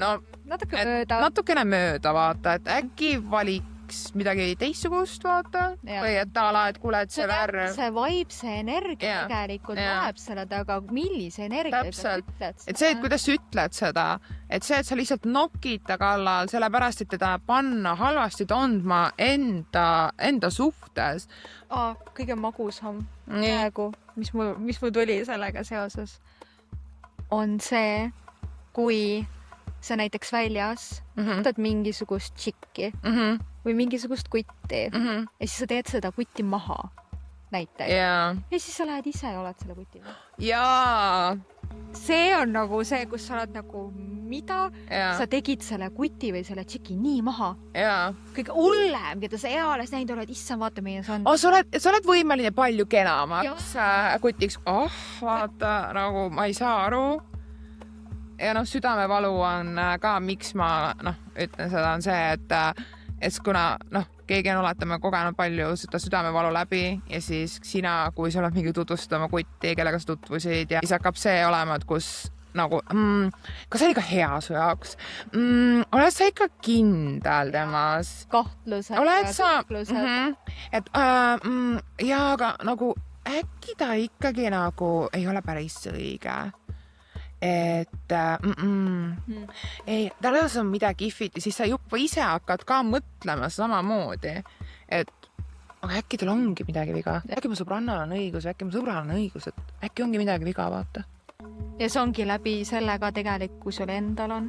natukene mööda, vaata, et äkki valiks midagi teistsugust, vaata, või et ala, et kuule, et see värv. See vibe, see energia tegelikult läheb selle taga, millise energia sa ütled seda. Et see, et kuidas sa ütled seda, et see, et sa lihtsalt nokid ta kallal, sellepärast, et teda panna halvasti tundma enda suhtes. Kõige magusam praegu, mis mul tuli sellega seoses, on see, kui sa näiteks väljas võtad mingisugust tšikki või mingisugust kutti ja siis sa teed seda kutti maha näiteks. Ja siis sa lähed ise ja oled selle kuti maha. Jaa. See on nagu see, kus sa oled nagu, mida? Sa tegid selle kuti või selle tšiki nii maha. Kõige hullem, keda sa eales näinud oled, issand, vaata meie see on. Sa oled võimeline palju kenamaks kutiks. Vaata, nagu ma ei saa aru. Ja südamevalu on ka, miks ma ütlen seda, on see, et kuna keegi on oletame kogenud palju seda südamevalu läbi ja siis sina, kui sa oled mingi tutvustada oma kutti, kellega sa tutvusid ja siis hakkab see olema, et kus nagu, kas see oli ka hea su jaoks? Oled sa ikka kindel temas? Kahtlused. Oled sa? Et aga nagu äkki ta ikkagi nagu ei ole päris õige. Et ei, tal on midagi ifit ja siis sa juba ise hakkad ka mõtlema samamoodi, et aga äkki tal ongi midagi viga, äkki mu sõbrannal on õigus, äkki mu sõbral on õigus, et äkki ongi midagi viga, vaata. Ja see ongi läbi selle ka tegelikult, kui sul endal on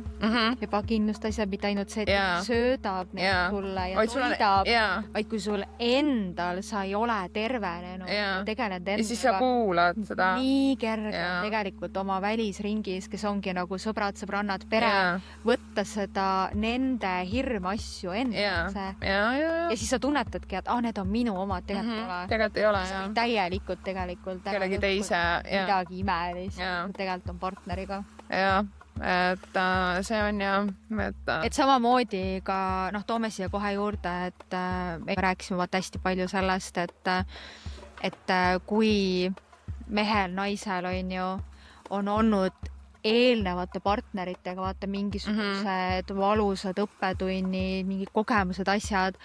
ebakindlust asja, mitte ainult see, et söödab sulle ja toidab, vaid kui sul endal sa ei ole tervenenud, tegeled endaga. Ja siis sa kuulad seda. Nii kerge tegelikult oma välisringis, kes ongi nagu sõbrad, sõbrannad, pere, võtta seda nende hirm asju endasse. Ja siis sa tunnetadki, et need on minu omad, tegelikult ei ole. Täielikult tegelikult. Kellegi teise. Midagi imelist. Tegelikult on partneriga. Ja, et see on et samamoodi ka, toome siia kohe juurde, et me rääkisime vaata hästi palju sellest, et kui mehel, naisel on olnud eelnevate partneritega vaata mingisugused valusad õppetunnid, mingid kogemused, asjad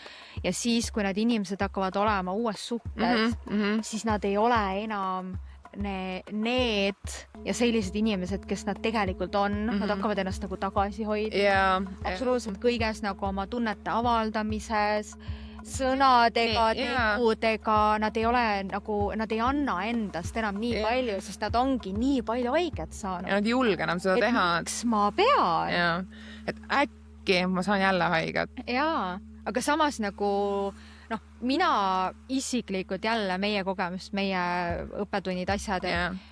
ja siis, kui need inimesed hakkavad olema uues suhtes, siis nad ei ole enam need ja sellised inimesed, kes nad tegelikult on, nad hakkavad ennast nagu tagasi hoida. Absoluutselt kõiges nagu oma tunnete avaldamises, sõnadega, tegudega, nad ei ole nagu, nad ei anna endast enam nii palju, sest nad ongi nii palju haiget saanud. Ja nad ei julge enam seda teha. Miks ma pean? Et äkki ma saan jälle haiget. Jaa, aga samas nagu mina isiklikult jälle meie kogemust, meie õppetunnid, asjad,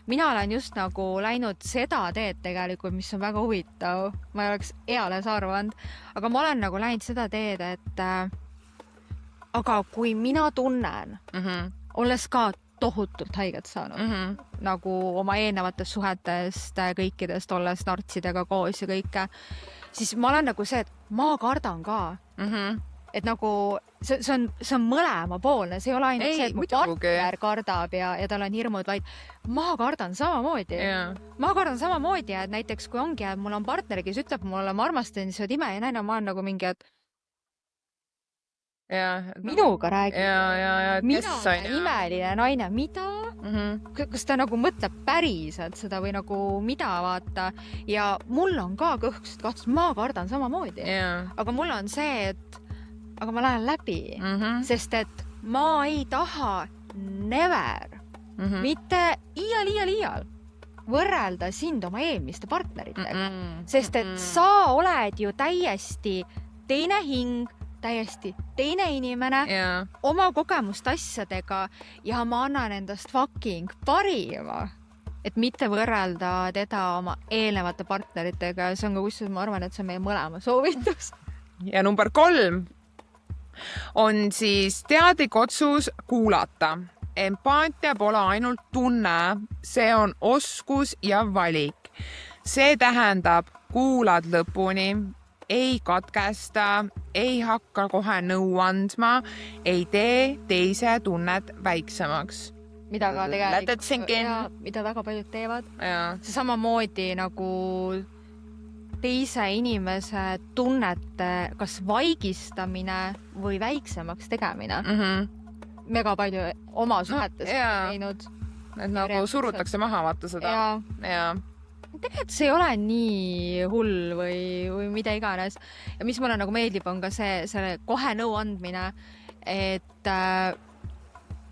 mina olen just nagu läinud seda teed tegelikult, mis on väga huvitav, ma ei oleks eales arvanud, aga ma olen nagu läinud seda teed, et aga kui mina tunnen, olles ka tohutult haiget saanud, nagu oma eelnevatest suhetest, kõikidest olles nartsidega koos ja kõike, siis ma olen nagu see, et ma kardan ka. Et nagu see on mõlema poolne, see ei ole ainult see, et mu partner kardab ja tal on hirmud, vaid ma kardan samamoodi. Ma kardan samamoodi, et näiteks kui ongi, et mul on partneri, kes ütleb mulle, ma armastan seda ime ja näin, ma olen nagu mingi, et minuga räägib. Mina olen imeline naine, mida? Kas ta nagu mõtleb päriselt seda või nagu mida, vaata. Ja mul on ka kõhksed kahtlus, ma kardan samamoodi. Aga mul on see, et aga ma lähen läbi, sest et ma ei taha never, mitte iial võrrelda sind oma eelmiste partneritega, sest et sa oled ju täiesti teine hing, täiesti teine inimene oma kogemust asjadega ja ma annan endast fucking parima, et mitte võrrelda teda oma eelnevate partneritega ja see on ka kusjuures, ma arvan, et see on meie mõlema soovitus. Ja number 3 on siis teadlik otsus kuulata. Empaatia pole ainult tunne, see on oskus ja valik. See tähendab, kuulad lõpuni, ei katkesta, ei hakka kohe nõu andma, ei tee teise tunnet väiksemaks. Mida ka tegelikult, mida väga paljud teevad. See samamoodi nagu teise inimese tunnete kas vaigistamine või väiksemaks tegemine. Mega palju oma suhetes teinud. Et nagu surutakse maha, vaata seda. Ja. Tegelikult see ei ole nii hull või mida iganes. Ja mis mulle nagu meeldib, on ka selle kohe nõu andmine, et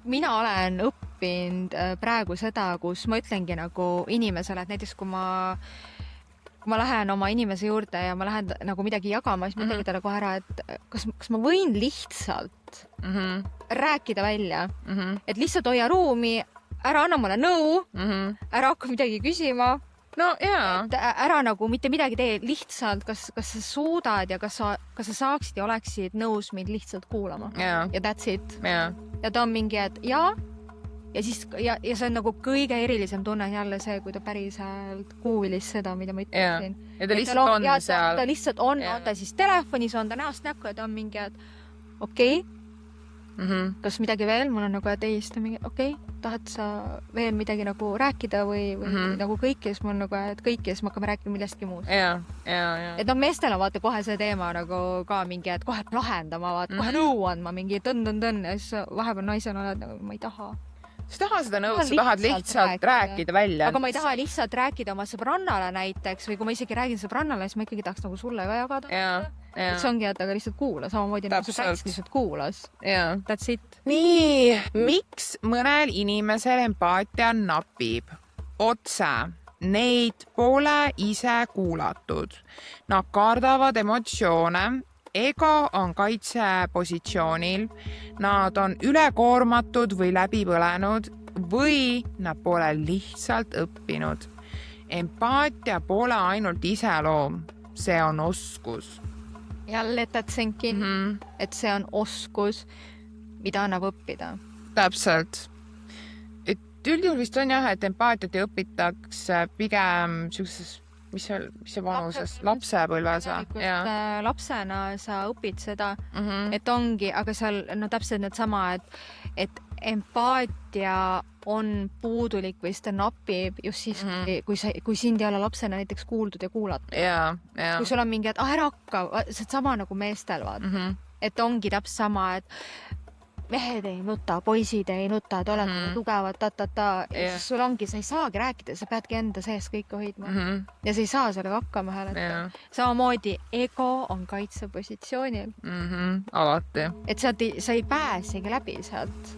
mina olen õppinud praegu seda, kus ma ütlengi nagu inimesele, et näiteks kui ma lähen oma inimese juurde ja ma lähen nagu midagi jagama, siis ma ütlengi talle kohe ära, et kas ma võin lihtsalt rääkida välja, et lihtsalt hoia ruumi, ära anna mulle nõu, ära hakka midagi küsima. No jaa. Et ära nagu mitte midagi tee, lihtsalt kas sa suudad ja kas sa saaksid ja oleksid nõus mind lihtsalt kuulama. Ja that's it. Ja ta on mingi, et ja see on nagu kõige erilisem tunne jälle see, kui ta päriselt kuulis seda, mida ma ütlesin. Ja ta lihtsalt on seal. Ta lihtsalt on ta siis telefonis, on ta näost näkku ja ta on mingi, et okei. Kas midagi veel? Mul on nagu, et ei, siis ta mingi, okei, tahad sa veel midagi nagu rääkida või nagu kõike, siis mul on nagu, et kõike, siis me hakkame rääkima millestki muust. Et on meestel on vaata kohe see teema nagu ka mingi, et kohe lahendama, vaata, kohe nõu andma, mingi tõn ja siis vahepeal naisel oled nagu, ma ei taha. Sa taha seda nõud, sa tahad lihtsalt rääkida välja. Aga ma ei taha lihtsalt rääkida oma sõbrannale näiteks või kui ma isegi räägin sõbrannale, siis ma ikkagi tahaks nagu sulle ka jagada. See ongi, et aga lihtsalt kuula, samamoodi nagu see päris lihtsalt kuulas. That's it. Nii, miks mõnel inimesel empaatia napib? Otse. Neid pole ise kuulatud. Nad kardavad emotsioone. Ego on kaitsepositsioonil, nad on ülekoormatud või läbi põlenud või nad pole lihtsalt õppinud. Empaatia pole ainult iseloom, see on oskus. Jälle tätsenkin, et see on oskus, mida annab õppida. Täpselt. Et üldjuhul vist on jah, et empaatiat õpitakse pigem sellises mis see vanuses? Lapsepõlves? Lapsena sa õpid seda, et ongi, aga seal täpselt need sama, et empaatia on puudulik või seda napib just siis, kui sind ei ole lapsena näiteks kuuldud ja kuulatud. Kui sul on mingi, et ära hakka, see on sama nagu meestel, et ongi täpselt sama, et mehed ei nuta, poisid ei nuta, et oled tugevad, ja siis sul ongi, sa ei saagi rääkida, sa peadki enda sees kõike hoidma. Ja sa ei saa sellega hakkama hääletada. Samamoodi ego on kaitsepositsioonil. Alati. Et sa ei pääsegi läbi sealt.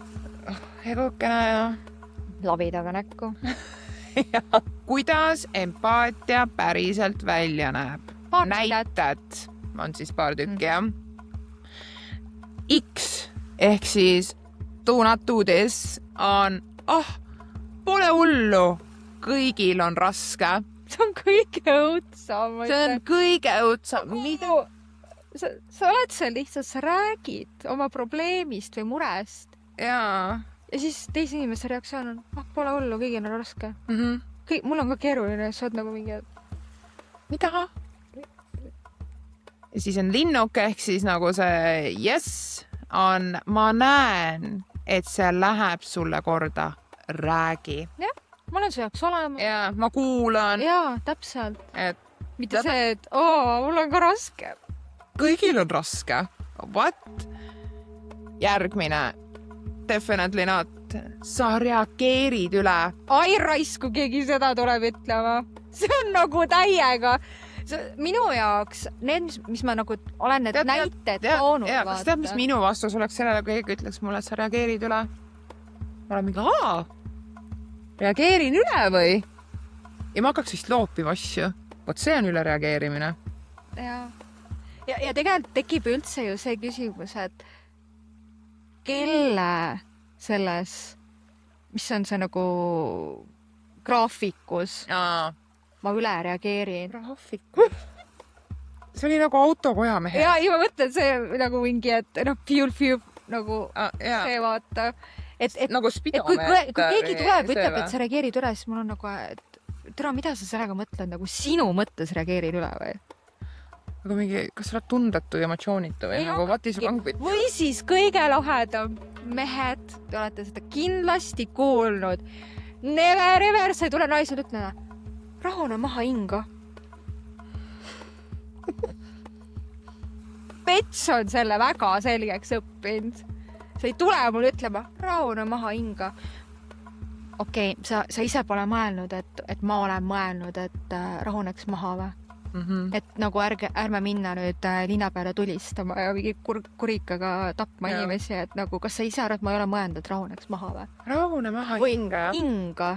Egokene ja labidaga näkku. Kuidas empaatia päriselt välja näeb? Näited on siis paar tükki, jah. X ehk siis do not do this on, pole hullu, kõigil on raske. See on kõige õudsam. See on kõige õudsam. Sa oled seal lihtsalt, sa räägid oma probleemist või murest. Ja siis teise inimese reaktsioon on, pole hullu, kõigil on raske. Mul on ka keeruline, sa oled nagu mingi, mida? Ja siis on linnuk ehk siis nagu see yes on, ma näen, et see läheb sulle korda. Räägi. Jah, ma olen su jaoks olema. Ja, ma kuulan. Jaa, täpselt. Mitte see, et mul on ka raske. Kõigil on raske. What? Järgmine. Definitely not. Sa reageerid üle. Ai raisku, keegi seda tuleb ütlema. See on nagu täiega. Minu jaoks, need, mis ma nagu olen need näited toonud. Kas tead, mis minu vastus oleks sellele, kui keegi ütleks mulle, et sa reageerid üle? Ma olen mingi, reageerin üle või? Ja ma hakkaks vist loopima asju. Vot see on üle reageerimine. ja tegelikult tekib üldse ju see küsimus, et kelle selles, mis on see nagu graafikus, ma üle reageerin. Graafikus? See oli nagu autokojamehe. Ja ma mõtlen see nagu mingi, et fiu, nagu see vaata. Et nagu spidomeeter. Kui keegi tuleb, ütleb, et sa reageerid üle, siis mul on nagu, et tere, mida sa sellega mõtled, nagu sinu mõttes reageerin üle või? Aga mingi, kas sa oled tundetu ja emotsioonitu või nagu what is wrong with? Või siis kõige lahedam mehed, te olete seda kindlasti kuulnud. Never ever, sa ei tule naisele ütlema, rahune maha hinga. Pets on selle väga selgeks õppinud. Sa ei tule mul ütlema, rahune maha hinga. Okei, sa ise pole mõelnud, et ma olen mõelnud, et rahuneks maha või? Et nagu ärme minna nüüd linna peale tulistama ja mingi kurikaga tapma inimesi, et nagu kas sa ise arvad, ma ei ole mõelnud, et rahuneks maha või? Rahune maha hinga. Hinga.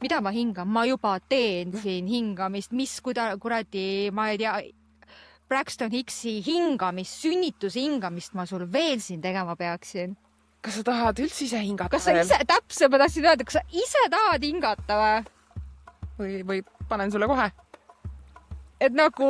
Mida ma hingan? Ma juba teen siin hingamist, mis kuradi, ma ei tea, Braxton Hicksi hingamist, sünnituse hingamist ma sul veel siin tegema peaksin. Kas sa tahad üldse ise hingata? Kas sa ise, täpselt ma tahtsin öelda, kas sa ise tahad hingata või? Või panen sulle kohe? Et nagu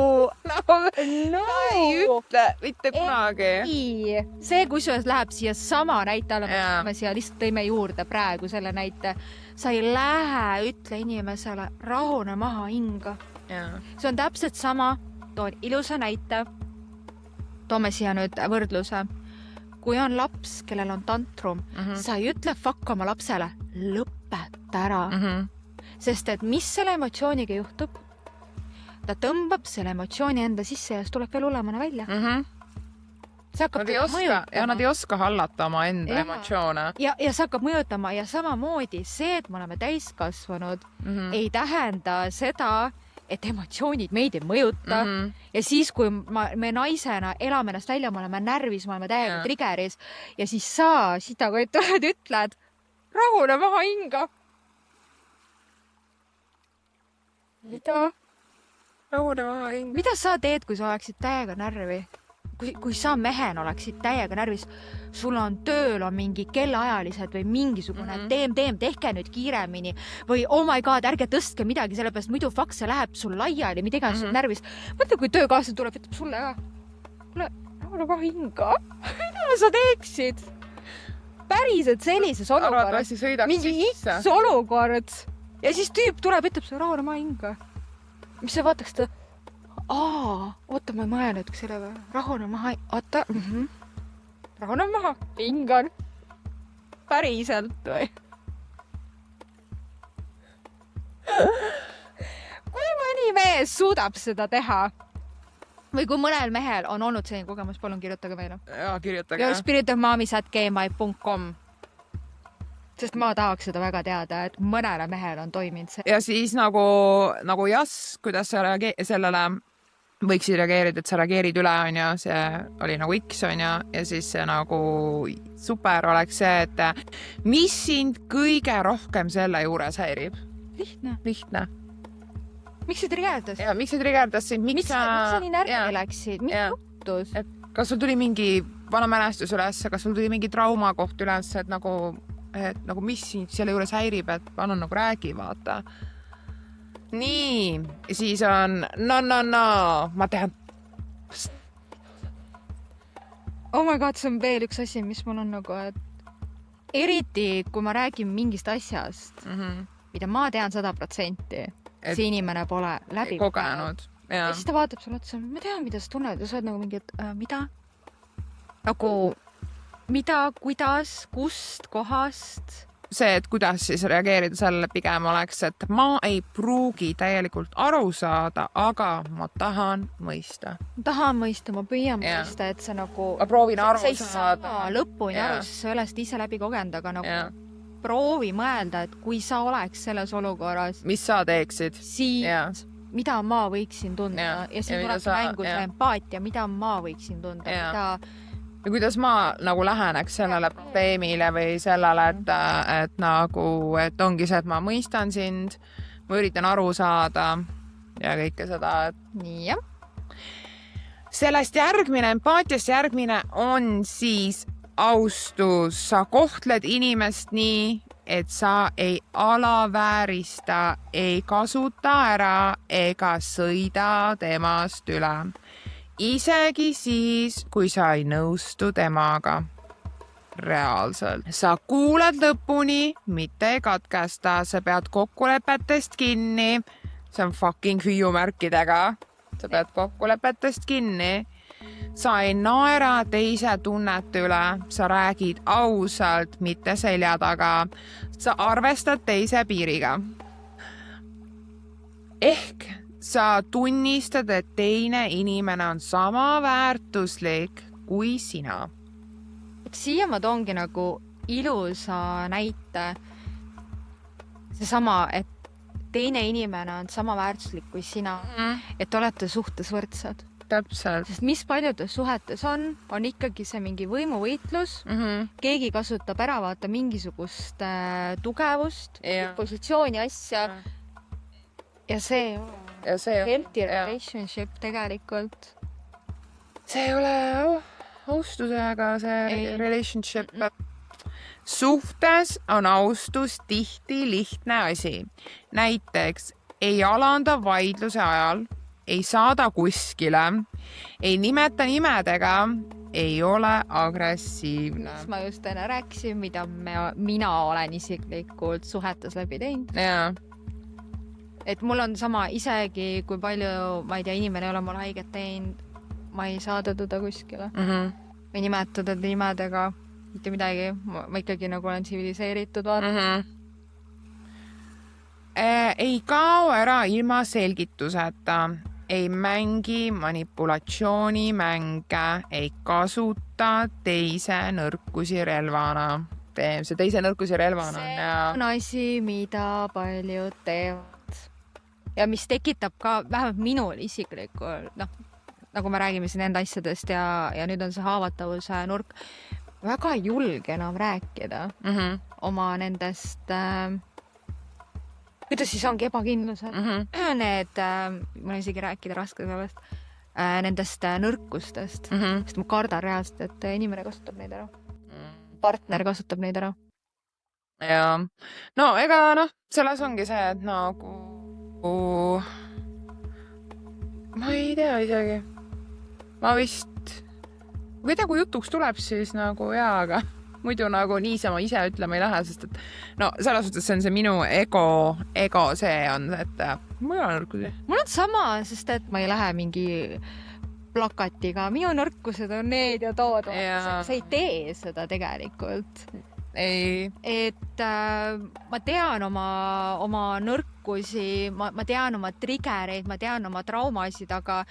ei ütle, mitte kunagi. Ei, see kusjuures läheb siia sama näite alla, me siia lihtsalt tõime juurde praegu selle näite. Sa ei lähe, ütle inimesele, rahune maha hinga. See on täpselt sama, toon ilusa näite. Toome siia nüüd võrdluse. Kui on laps, kellel on tantrum, sa ei ütle fuck oma lapsele, lõpeta ära. Sest et mis selle emotsiooniga juhtub? Ta tõmbab selle emotsiooni enda sisse ja siis tuleb veel hullemana välja. Nad ei oska hallata oma enda emotsioone. Ja see hakkab mõjutama ja samamoodi see, et me oleme täiskasvanud, ei tähenda seda, et emotsioonid meid ei mõjuta. Ja siis, kui me naisena elame ennast välja, me oleme närvis, me oleme täiega triggeris ja siis sa sita, kui tuled, ütled, rahune maha hinga. Mida? Mida sa teed, kui sa oleksid täiega närvi? Kui sa mehen oleksid täiega närvis, sul on tööl on mingi kellaajalised või mingisugune tehke nüüd kiiremini või oh my god, ärge tõstke midagi, sellepärast muidu faks läheb sul laiali, mida iganes sul närvis. Mõtle, kui töökaaslased tuleb, ütleb sulle ka. Kuule, rahune maha hinga. Mida sa teeksid? Päriselt sellises olukorras. Mingi X olukord. Ja siis tüüp tuleb, ütleb sulle rahune maha hinga. Mis sa vaataks ta? Oota, ma ei mõelnud selle või? Rahune maha, oota. Rahune maha, hingan. Päriselt või? Kui mõni mees suudab seda teha või kui mõnel mehel on olnud selline kogemus, palun kirjutage meile. Ja, kirjutage. spiritofmaamis@gmail.com Sest ma tahaks seda väga teada, et mõnele mehel on toiminud see. Ja siis nagu jas, kuidas sa sellele võiksid reageerida, et sa reageerid üle, on ja see oli nagu X, on ja siis see nagu super oleks see, et mis sind kõige rohkem selle juures häirib? Lihtne. Miks see trigerdas? Ja, miks see trigerdas sind? Miks sa nii närvi läksid? Mis juhtus? Kas sul tuli mingi vana mälestus üles, kas sul tuli mingi trauma koht üles, et nagu mis sind selle juures häirib, et anna nagu räägi, vaata. Nii, siis on ma tean. Oh my god, see on veel üks asi, mis mul on nagu, et eriti kui ma räägin mingist asjast, mida ma tean 100%, see inimene pole läbi kogenud. Ja siis ta vaatab sulle otsa, ma tean, mida sa tunned ja sa oled nagu mingi, et mida? Nagu mida, kuidas, kust, kohast? See, et kuidas siis reageerida sellele pigem oleks, et ma ei pruugi täielikult aru saada, aga ma tahan mõista. Ma tahan mõista, ma püüan mõista, et see nagu... Ma proovin aru saada. Sa ei saa lõpuni aru, sest sa oled ise läbi kogenda, aga nagu proovi mõelda, et kui sa oleks selles olukorras... Mis sa teeksid? Siis, mida ma võiksin tunda? Ja siin tuleb mängu see empaatia, mida ma võiksin tunda, mida... Ja kuidas ma nagu läheneks sellele probleemile või sellele, et nagu, et ongi see, et ma mõistan sind, ma üritan aru saada ja kõike seda, et... Nii, jah. Sellest järgmine, empaatiast järgmine on siis austus. Sa kohtled inimest nii, et sa ei alaväärista, ei kasuta ära ega sõida temast üle. Isegi siis, kui sa ei nõustu temaga. Reaalselt. Sa kuulad lõpuni, mitte ei katkesta. Sa pead kokkulepetest kinni. See on fucking hüüumärkidega. Sa pead kokkulepetest kinni. Sa ei naera teise tunnete üle. Sa räägid ausalt, mitte selja taga. Sa arvestad teise piiriga. Ehk sa tunnistad, et teine inimene on sama väärtuslik kui sina. Siia ma toongi nagu ilusa näite. Seesama, et teine inimene on sama väärtuslik kui sina, et olete suhtes võrdsed. Täpselt. Sest mis paljudes suhetes on ikkagi see mingi võimuvõitlus. Keegi kasutab ära vaata mingisugust tugevust, positsiooni asja. Ja see healthy relationship tegelikult. See ei ole austusega see relationship. Suhtes on austus tihti lihtne asi. Näiteks ei alanda vaidluse ajal, ei saada kuskile, ei nimeta nimedega, ei ole agressiivne. Mis ma just enne rääkisin, mida mina olen isiklikult suhetes läbi teinud. Jaa. Et mul on sama isegi, kui palju, ma ei tea, inimene ei ole mul haiget teinud, ma ei saada teda kuskile. Või nimetada nimedega, mitte midagi. Ma ikkagi nagu olen tsiviliseeritud vaata. Ei kao ära ilma selgituseta. Ei mängi manipulatsioonimänge, ei kasuta teise nõrkusi relvana. See teise nõrkusi relvana. See on asi, mida paljud teevad. Ja mis tekitab ka vähemalt minul isiklikul, nagu me räägime siin enda asjadest ja nüüd on see haavatavuse nurk, väga ei julge enam rääkida oma nendest, kuidas siis ongi ebakindlused. Need, mul on isegi rääkida raske sellest, nendest nõrkustest, sest ma kardan reaalselt, et inimene kasutab neid ära. Partner kasutab neid ära. Ja, no ega selles ongi see, et nagu ma ei tea isegi. Ma vist, kui tea, kui jutuks tuleb, siis nagu jaa, aga muidu nagu niisama ise ütlema ei lähe, sest et selles suhtes see on see minu ego see on, et mul on nõrkusi. Mul on sama, sest et ma ei lähe mingi plakatiga, minu nõrkused on need ja tood. Sa ei tee seda tegelikult. Ei. Et ma tean oma nõrkusi, ma tean oma triggereid, ma tean oma traumasid, aga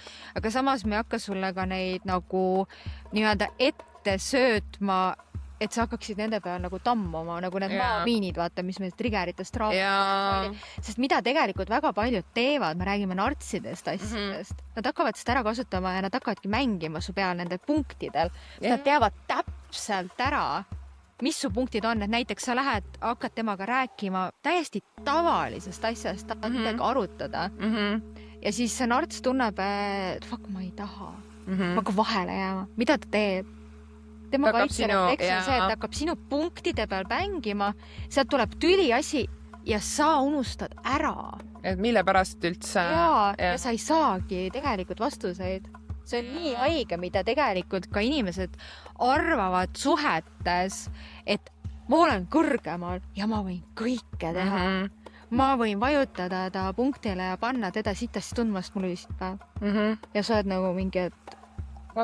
samas me ei hakka sulle ka neid nagu nii-öelda ette söötma, et sa hakkaksid nende peal nagu tammuma, nagu need maamiinid, vaata, mis meil triggeritest traumasid. Sest mida tegelikult väga paljud teevad, me räägime nartsidest asjadest, nad hakkavad seda ära kasutama ja nad hakkavadki mängima su peal nende punktidel. Nad teavad täpselt ära, mis su punktid on, et näiteks sa hakkad temaga rääkima täiesti tavalisest asjast, tahad midagi arutada. Ja siis see narts tunneb, et fuck, ma ei taha. Ma hakkan vahele jääma. Mida ta teeb? Tema kaitserefleks on see, et hakkab sinu punktide peal mängima, sealt tuleb tüli asi ja sa unustad ära. Et mille pärast üldse? Ja sa ei saagi tegelikult vastuseid. See on nii haige, mida tegelikult ka inimesed arvavad suhetes, et ma olen kõrgemal ja ma võin kõike teha. Ma võin vajutada ta punktile ja panna teda sitast tundmast mul lihtsalt päev. Ja sa oled nagu mingi, et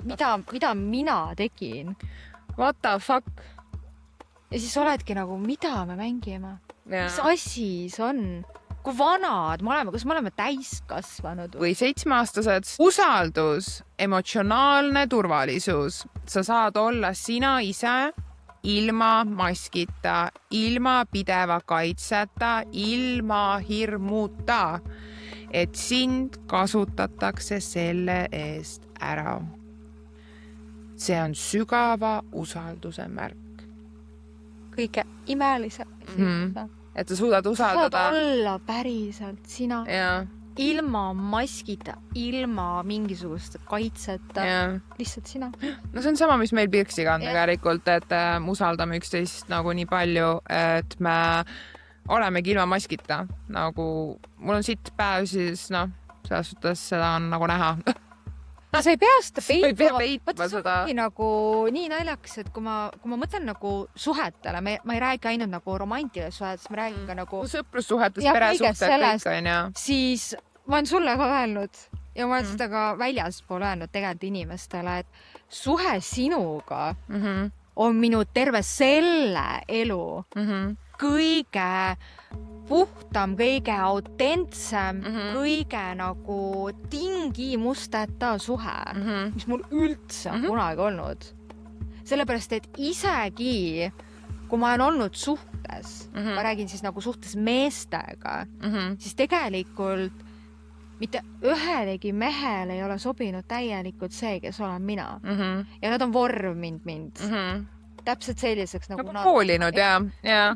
mida mina tegin? What the fuck? Ja siis oledki nagu, mida me mängime? Mis asi see on? Kui vanad me oleme, kas me oleme täiskasvanud? Või 7-aastased. Usaldus, emotsionaalne turvalisus. Sa saad olla sina ise ilma maskita, ilma pideva kaitseta, ilma hirmuta, et sind kasutatakse selle eest ära. See on sügava usalduse märk. Kõige imelisem. Et sa suudad usaldada. Saad olla päriselt sina. ilma maskita, ilma mingisugust kaitseta, lihtsalt sina. No see on sama, mis meil Pirksiga on tegelikult, et usaldame üksteist nagu nii palju, et me olemegi ilma maskita. Nagu mul on sitt päev, siis selles suhtes seda on nagu näha. Sa ei pea seda peitma seda. Nagu nii naljakas, et kui ma mõtlen nagu suhetele, ma ei räägi ainult nagu romantilisest suhetest, ma räägin ka nagu sõprussuhetest, peresuhted kõik on ja. Siis ma olen sulle ka öelnud ja ma olen seda ka väljaspool öelnud tegelikult inimestele, et suhe sinuga on minu terve selle elu kõige puhtam, kõige autentsem, kõige nagu tingimusteta suhe, mis mul üldse on kunagi olnud. Sellepärast, et isegi kui ma olen olnud suhtes, ma räägin siis nagu suhtes meestega, siis tegelikult mitte ühelegi mehele ei ole sobinud täielikult see, kes olen mina. Ja nad on vorminud mind. Täpselt selliseks nagu nad hoolinud ja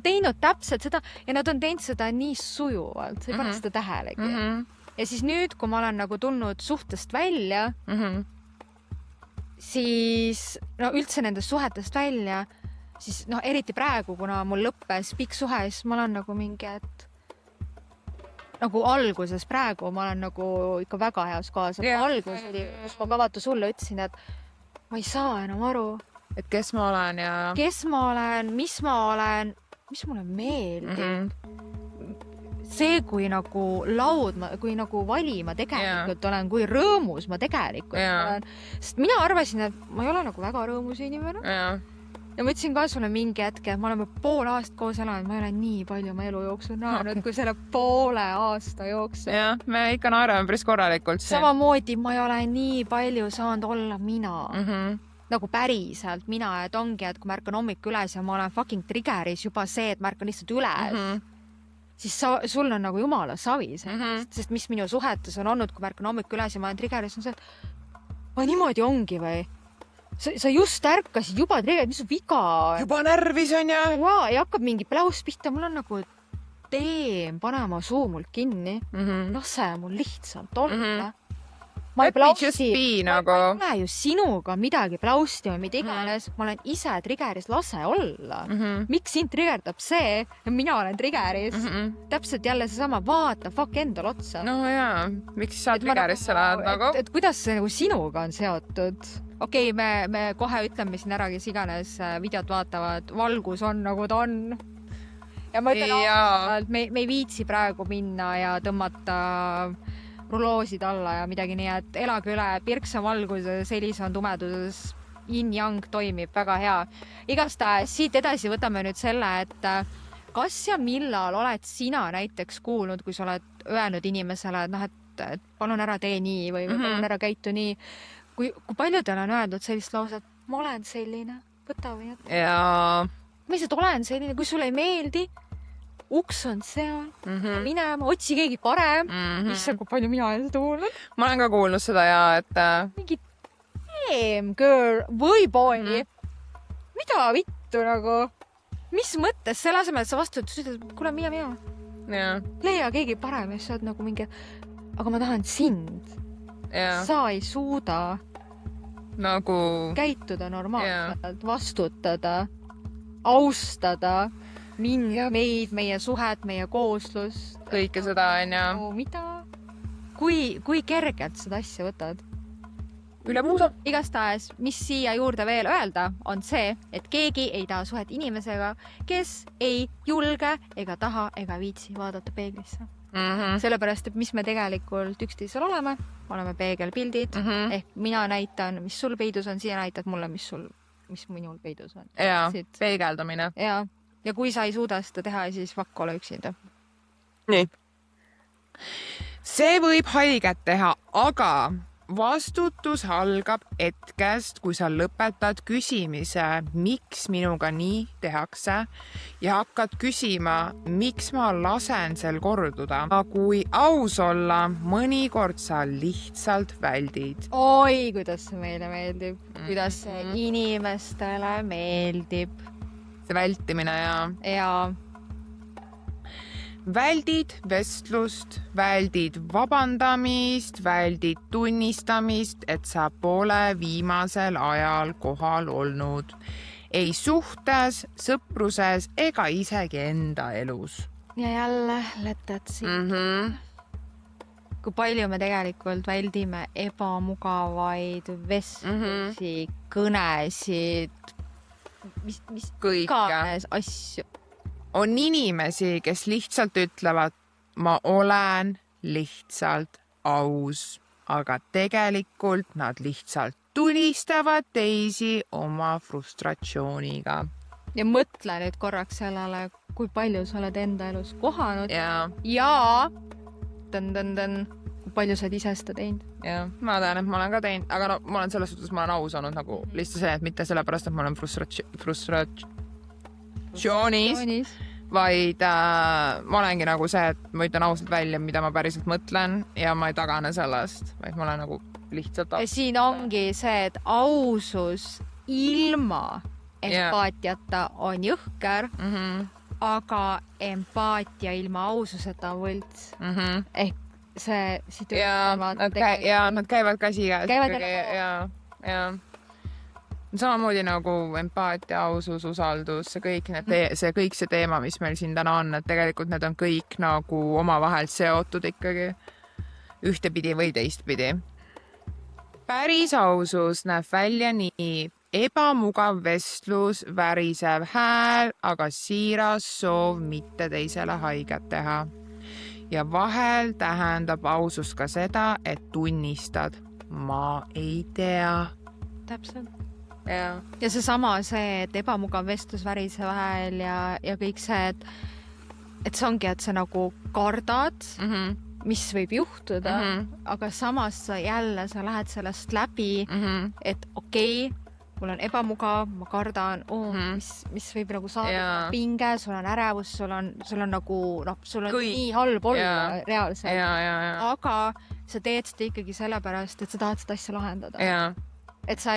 teinud täpselt seda ja nad on teinud seda nii sujuvalt, sa ei pane seda tähelegi. Ja siis nüüd, kui ma olen nagu tulnud suhtest välja, siis üldse nendest suhetest välja, siis eriti praegu, kuna mul lõppes pikk suhe, siis ma olen nagu mingi, et nagu alguses praegu ma olen nagu ikka väga heas kohas. Alguses oli, kus ma kavatu sulle ütlesin, et ma ei saa enam aru, et kes ma olen ja kes ma olen, mis mulle meeldib. See, kui nagu kui nagu vali ma tegelikult olen, kui rõõmus ma tegelikult olen. Sest mina arvasin, et ma ei ole nagu väga rõõmus inimene. Ja ma ütlesin ka sulle mingi hetke, et ma oleme pool aastat koos elanud, ma ei ole nii palju oma elu jooksul näinud, kui selle poole aasta jooksul. Ja, me ikka naerame päris korralikult. Samamoodi ma ei ole nii palju saanud olla mina. Nagu päriselt mina, et ongi, et kui ma ärkan hommik üles ja ma olen fucking triggeris juba see, et ma ärkan lihtsalt üles, siis sul on nagu jumala savi. Sest mis minu suhetes on olnud, kui ma ärkan hommik üles ja ma olen triggeris, on see, et niimoodi ongi või? Sa just ärkasid juba triggeris, mis su viga? Juba närvis on ja? Ja hakkab mingi pläus pihta, mul on nagu pane oma suu mult kinni, lase mul lihtsalt olla. Ma ei ole ju sinuga midagi pläusti või mida iganes, ma olen ise triggeris, lase olla. Miks sind triggerdab see, ja mina olen triggeris? Täpselt jälle seesama, vaata fuck endal otsa. No jaa, miks sa triggeris sa lähed nagu? Et kuidas see nagu sinuga on seotud? Okei, me kohe ütleme siin ära, kes iganes videot vaatavad, valgus on nagu ta on. Ja ma ütlen, me ei viitsi praegu minna ja tõmmata ruloosid alla ja midagi nii, et elage üle, Pirksa valguses, Elisa on tumeduses, yin-yang toimib väga hea. Igastahes siit edasi võtame nüüd selle, et kas ja millal oled sina näiteks kuulnud, kui sa oled öelnud inimesele, et palun ära tee nii või palun ära käitu nii. Kui paljudel on öeldud sellist lauset, ma olen selline, võta või jätta. Ja ma lihtsalt olen selline, kui sulle ei meeldi, uks on seal, minema, otsi keegi parem. Issa, kui palju mina olen seda kuulnud. Ma olen ka kuulnud seda ja, et mingi damn girl või boy. Mida vittu nagu? Mis mõttes? Selle asemel, et sa vastu ütled, kuule, mina. Leia keegi parem ja sa oled nagu mingi, aga ma tahan sind. Sa ei suuda nagu käituda normaalselt, vastutada, austada meid, meie suhet, meie kooslust. Kõike seda on ja. Mida? Kui kergelt seda asja võtad? Üle muuda. Igastahes, mis siia juurde veel öelda, on see, et keegi ei taha suhet inimesega, kes ei julge ega taha ega viitsi vaadata peeglisse. Sellepärast, et mis me tegelikult üksteisel oleme peegelpildid, ehk mina näitan, mis sul peidus on, siia näitad mulle, mis minul peidus on. Ja, peegeldamine. Ja kui sa ei suuda seda teha, siis vakk ole üksinda. Nii. See võib haiget teha, aga vastutus algab hetkest, kui sa lõpetad küsimise, miks minuga nii tehakse ja hakkad küsima, miks ma lasen sel korduda. Kui aus olla, mõnikord sa lihtsalt väldid. Oi, kuidas see meile meeldib. Kuidas see inimestele meeldib. See vältimine ja. väldid vestlust, väldid vabandamist, väldid tunnistamist, et sa pole viimasel ajal kohal olnud. Ei suhtes, sõpruses ega isegi enda elus. Ja jälle letad kui palju me tegelikult väldime ebamugavaid vestlusi, kõnesid, mis iganes asju. On inimesi, kes lihtsalt ütlevad, ma olen lihtsalt aus, aga tegelikult nad lihtsalt tulistavad teisi oma frustratsiooniga. Ja mõtle nüüd korraks sellele, kui palju sa oled enda elus kohanud ja kui palju sa oled ise seda teinud. Ja, ma tean, et ma olen ka teinud, aga no, ma olen selles suhtes, ma olen aus olnud nagu lihtsalt see, et mitte sellepärast, et ma olen frustratsioonis, vaid ma olengi nagu see, et ma ütlen ausalt välja, mida ma päriselt mõtlen ja ma ei tagane sellest, vaid ma olen nagu lihtsalt aus. Ja siin ongi see, et ausus ilma empaatiata on jõhker, aga empaatia ilma aususeta on võlts. Ehk see nad käivad käsikäes. Samamoodi nagu empaatia, ausus, usaldus, see teema, mis meil siin täna on, et tegelikult need on kõik nagu omavahel seotud ikkagi ühtepidi või teistpidi. Päris ausus näeb välja nii ebamugav vestlus, värisev hääl, aga siiras soov mitte teisele haiget teha. Ja vahel tähendab ausus ka seda, et tunnistad, ma ei tea. Täpselt. Ja seesama see, et ebamugav vestlus, värisev hääl ja kõik see, et see ongi, et sa nagu kardad, mis võib juhtuda, aga samas sa lähed sellest läbi, et okei, mul on ebamugav, ma kardan, mis võib nagu saada pinge, sul on ärevus, sul on nagu, sul on nii halb olla reaalselt. Aga sa teed seda ikkagi sellepärast, et sa tahad seda asja lahendada. Et sa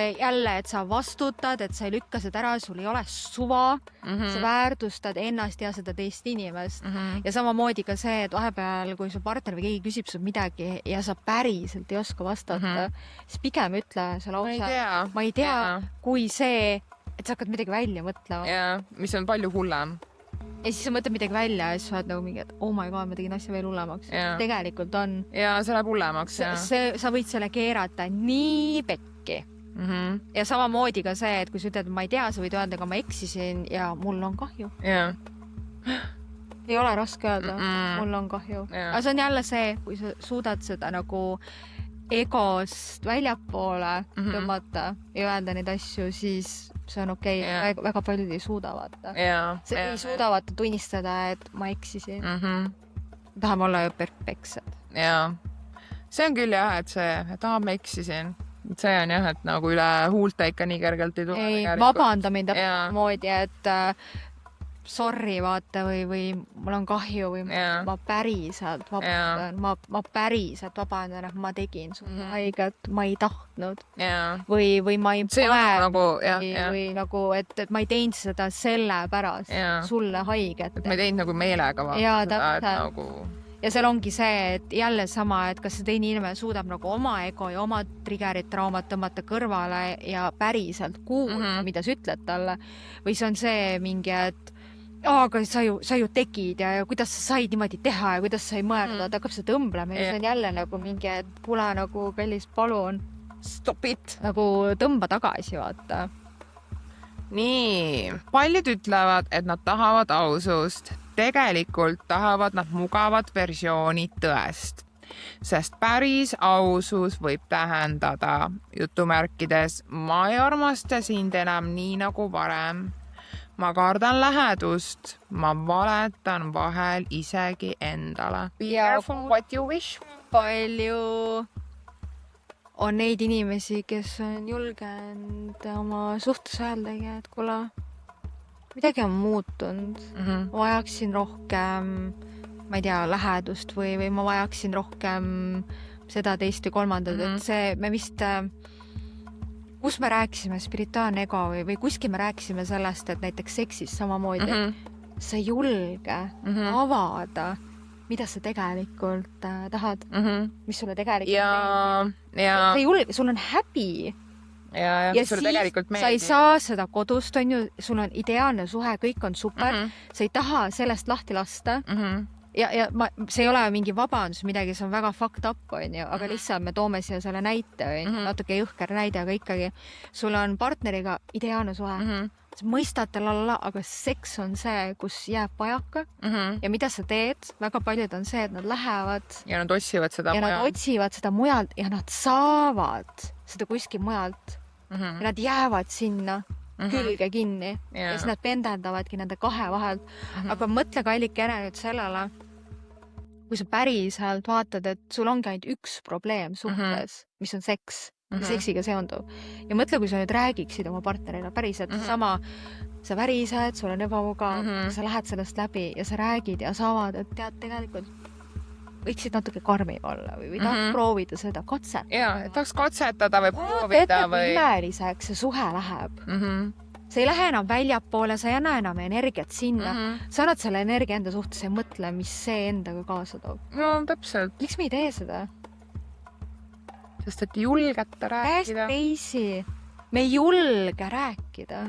vastutad, et sa ei lükka seda ära, sul ei ole suva, sa väärtustad ennast ja seda teist inimest. Ja samamoodi ka see, et vahepeal, kui su partner või keegi küsib sul midagi ja sa päriselt ei oska vastata, siis pigem ütle see lause, ma ei tea, kui see, et sa hakkad midagi välja mõtlema. Ja, mis on palju hullem. Ja siis sa mõtled midagi välja ja siis sa oled nagu mingi, et oh my god, ma tegin asja veel hullemaks. Tegelikult on. Ja see läheb hullemaks. Sa võid selle keerata nii pekki. Ja samamoodi ka see, et kui sa ütled, ma ei tea, sa võid öelda, aga ma eksisin ja mul on kahju. Ei ole raske öelda, mul on kahju. Aga see on jälle see, kui sa suudad seda nagu egost väljapoole tõmmata ja öelda neid asju, siis see on okei. Väga paljud ei suuda vaata. Ei suuda vaata tunnistada, et ma eksisin. Tahame olla ju perfektsed. See on küll jah, et see, et ma eksisin. See on jah, et nagu üle huulte ikka nii kergelt ei tule. Ei, vabandamine moodi, et sorry vaata või mul on kahju või ma päriselt vabandan. Ma päriselt vabandan, et ma tegin sulle haiget, ma ei tahtnud. Või ma ei või nagu, et ma ei teinud seda sellepärast sulle haiget. Et ma ei teinud nagu meelega vaata. Ja seal ongi see, et jälle sama, et kas see teine inimene suudab nagu oma ego ja oma triggerid, traumat tõmmata kõrvale ja päriselt kuulda, mida sa ütled talle. Või see on see mingi, et aga sa ju tegid ja kuidas sa said niimoodi teha ja kuidas sa ei mõelnud, et hakkab see tõmblema ja see on jälle nagu mingi, et kuule nagu kallis, palun stop it. Nagu tõmba tagasi, vaata. Nii, paljud ütlevad, et nad tahavad ausust. Tegelikult tahavad nad mugavat versiooni tõest, sest päris ausus võib tähendada jutumärkides, ma ei armasta sind enam nii nagu varem. Ma kardan lähedust, ma valetan vahel isegi endale. Be careful what you wish. Palju on neid inimesi, kes on julgenud oma suhtes öeldagi, et kuule, midagi on muutunud. Ma vajaksin rohkem, ma ei tea, lähedust või ma vajaksin rohkem seda, teist või kolmandat. Et see, me vist, kus me rääkisime spirituaalne ego või kuskil me rääkisime sellest, et näiteks seksis samamoodi. sa ei julge avada, mida sa tegelikult tahad, mis sulle tegelikult sa ei julge, sul on häbi. Ja siis sa ei saa seda kodust, on ju, sul on ideaalne suhe, kõik on super, sa ei taha sellest lahti lasta. Ja see ei ole mingi vabandus midagi, see on väga fucked up, on ju, aga lihtsalt me toome siia selle näite, natuke jõhker näide, aga ikkagi sul on partneriga ideaalne suhe. Sa mõistad aga seks on see, kus jääb vajaka ja mida sa teed, väga paljud on see, et nad lähevad ja nad otsivad seda mujalt ja nad saavad seda kuskil mujalt ja nad jäävad sinna külge kinni ja siis nad pendendavadki nende kahe vahelt. Aga mõtle kallikene nüüd sellele, kui sa päriselt vaatad, et sul ongi ainult üks probleem suhtes, mis on seks, seksiga seonduv. Ja mõtle, kui sa nüüd räägiksid oma partnerile päriselt sama, sa värised, sul on ebamugav, sa lähed sellest läbi ja sa räägid ja saavad, et tead, tegelikult võiksid natuke karmim olla või tahaks proovida seda katset. Jaa, tahaks katsetada või proovida või... Imeliseks see suhe läheb. Sa ei lähe enam väljapoole, sa ei anna enam energiat sinna. Sa annad selle energia enda suhtes ja mõtle, mis see endaga kaasa toob. No, täpselt. Miks me ei tee seda? Sest et julgeta rääkida. Me ei julge rääkida.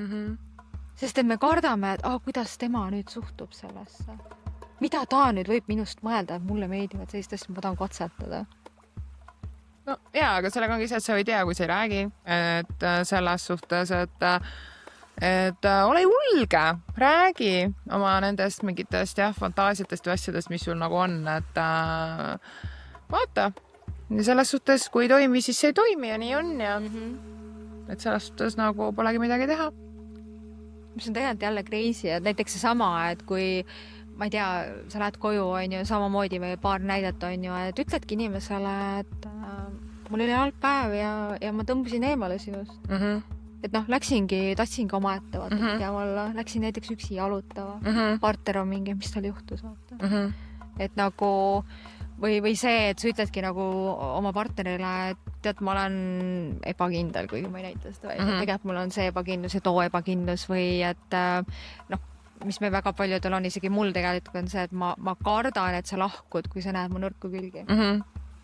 Sest et me kardame, et kuidas tema nüüd suhtub sellesse. Mida ta nüüd võib minust mõelda, et mulle meeldivad sellist asja, ma tahan katsetada? No jaa, aga sellega ongi see, et sa ei tea, kui sa ei räägi. Et selles suhtes, et ole julge, räägi oma nendest mingitest fantaasiatest või asjadest, mis sul nagu on, et vaata. Ja selles suhtes, kui ei toimi, siis see ei toimi ja nii on ja et selles suhtes nagu polegi midagi teha. Mis on tegelikult jälle crazy, et näiteks see sama, et kui ma ei tea, sa lähed koju, on ju, samamoodi või paar näidet on ju, et ütledki inimesele, et mul oli halb päev ja ma tõmbusin eemale sinust. Et tahtsingi oma ette vaata, läksin näiteks üksi jalutava, partner on mingi, mis tal juhtus, vaata. Et nagu, või see, et sa ütledki nagu oma partnerile, et tead, ma olen ebakindel, kuigi ma ei näita seda, tegelikult mul on see ebakindlus ja too ebakindlus või et mis me väga paljudel on, isegi mul tegelikult on see, et ma kardan, et sa lahkud, kui sa näed mu nõrku külgi.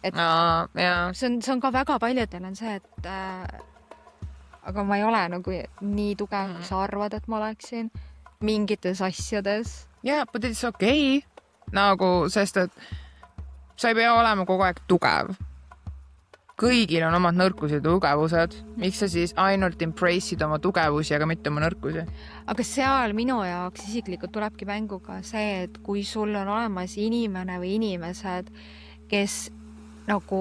Et see on ka väga paljudel on see, et aga ma ei ole nagu nii tugev, kui sa arvad, et ma oleksin mingites asjades. Yeah, but it's okay. Nagu, sest et sa ei pea olema kogu aeg tugev. Kõigil on omad nõrkused ja tugevused. Miks sa siis ainult embrace'id oma tugevusi, aga mitte oma nõrkusi? Aga seal minu jaoks isiklikult tulebki mänguga see, et kui sul on olemas inimene või inimesed, kes nagu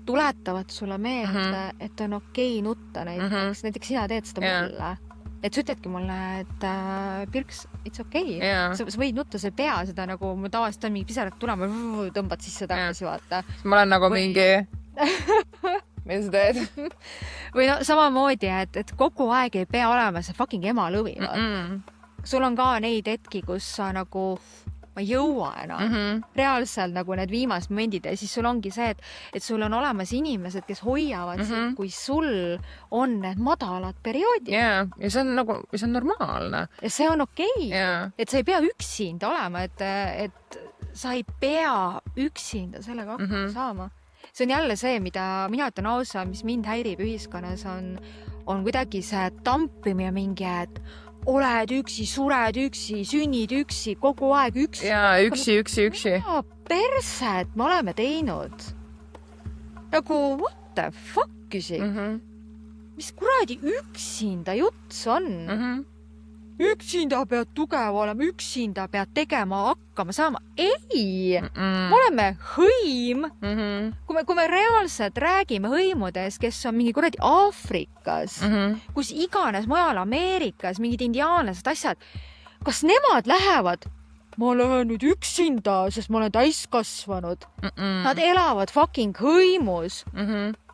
tuletavad sulle meelde, et on okei nutta näiteks. Näiteks sina teed seda mulle. Et sa ütledki mulle, et Pirks, it's okei. Sa võid nutta, sa ei pea seda nagu, ma tavaliselt on mingi pisarat tulema, tõmbad sisse tagasi, vaata. Ma olen nagu mingi... Mida sa teed? Või samamoodi, et kogu aeg ei pea olema see fucking ema lõvi. Sul on ka neid hetki, kus sa nagu ma ei jõua enam. Reaalselt nagu need viimased momendid ja siis sul ongi see, et sul on olemas inimesed, kes hoiavad sind, kui sul on need madalad perioodid. Ja see on nagu, see on normaalne. Ja see on okei. Et sa ei pea üksinda olema, et sa ei pea üksinda sellega hakkama saama. See on jälle see, mida mina ütlen ausa, mis mind häirib ühiskonnas on kuidagi see tampimine mingi, et oled üksi, sured üksi, sünnid üksi, kogu aeg üksi. Jaa, üksi. Jaa, perset me oleme teinud. Nagu, what the fuck isik? Mis kuradi üksinda jutt on? Üksinda pead tugev olema, üksinda pead tegema, hakkama saama. Ei! Me oleme hõim. Kui me reaalselt räägime hõimudes, kes on mingi kuradi Aafrikas, kus iganes mujal Ameerikas, mingid indiaanlased asjad, kas nemad lähevad? Ma lähen nüüd üksinda, sest ma olen täiskasvanud. Nad elavad fucking hõimus.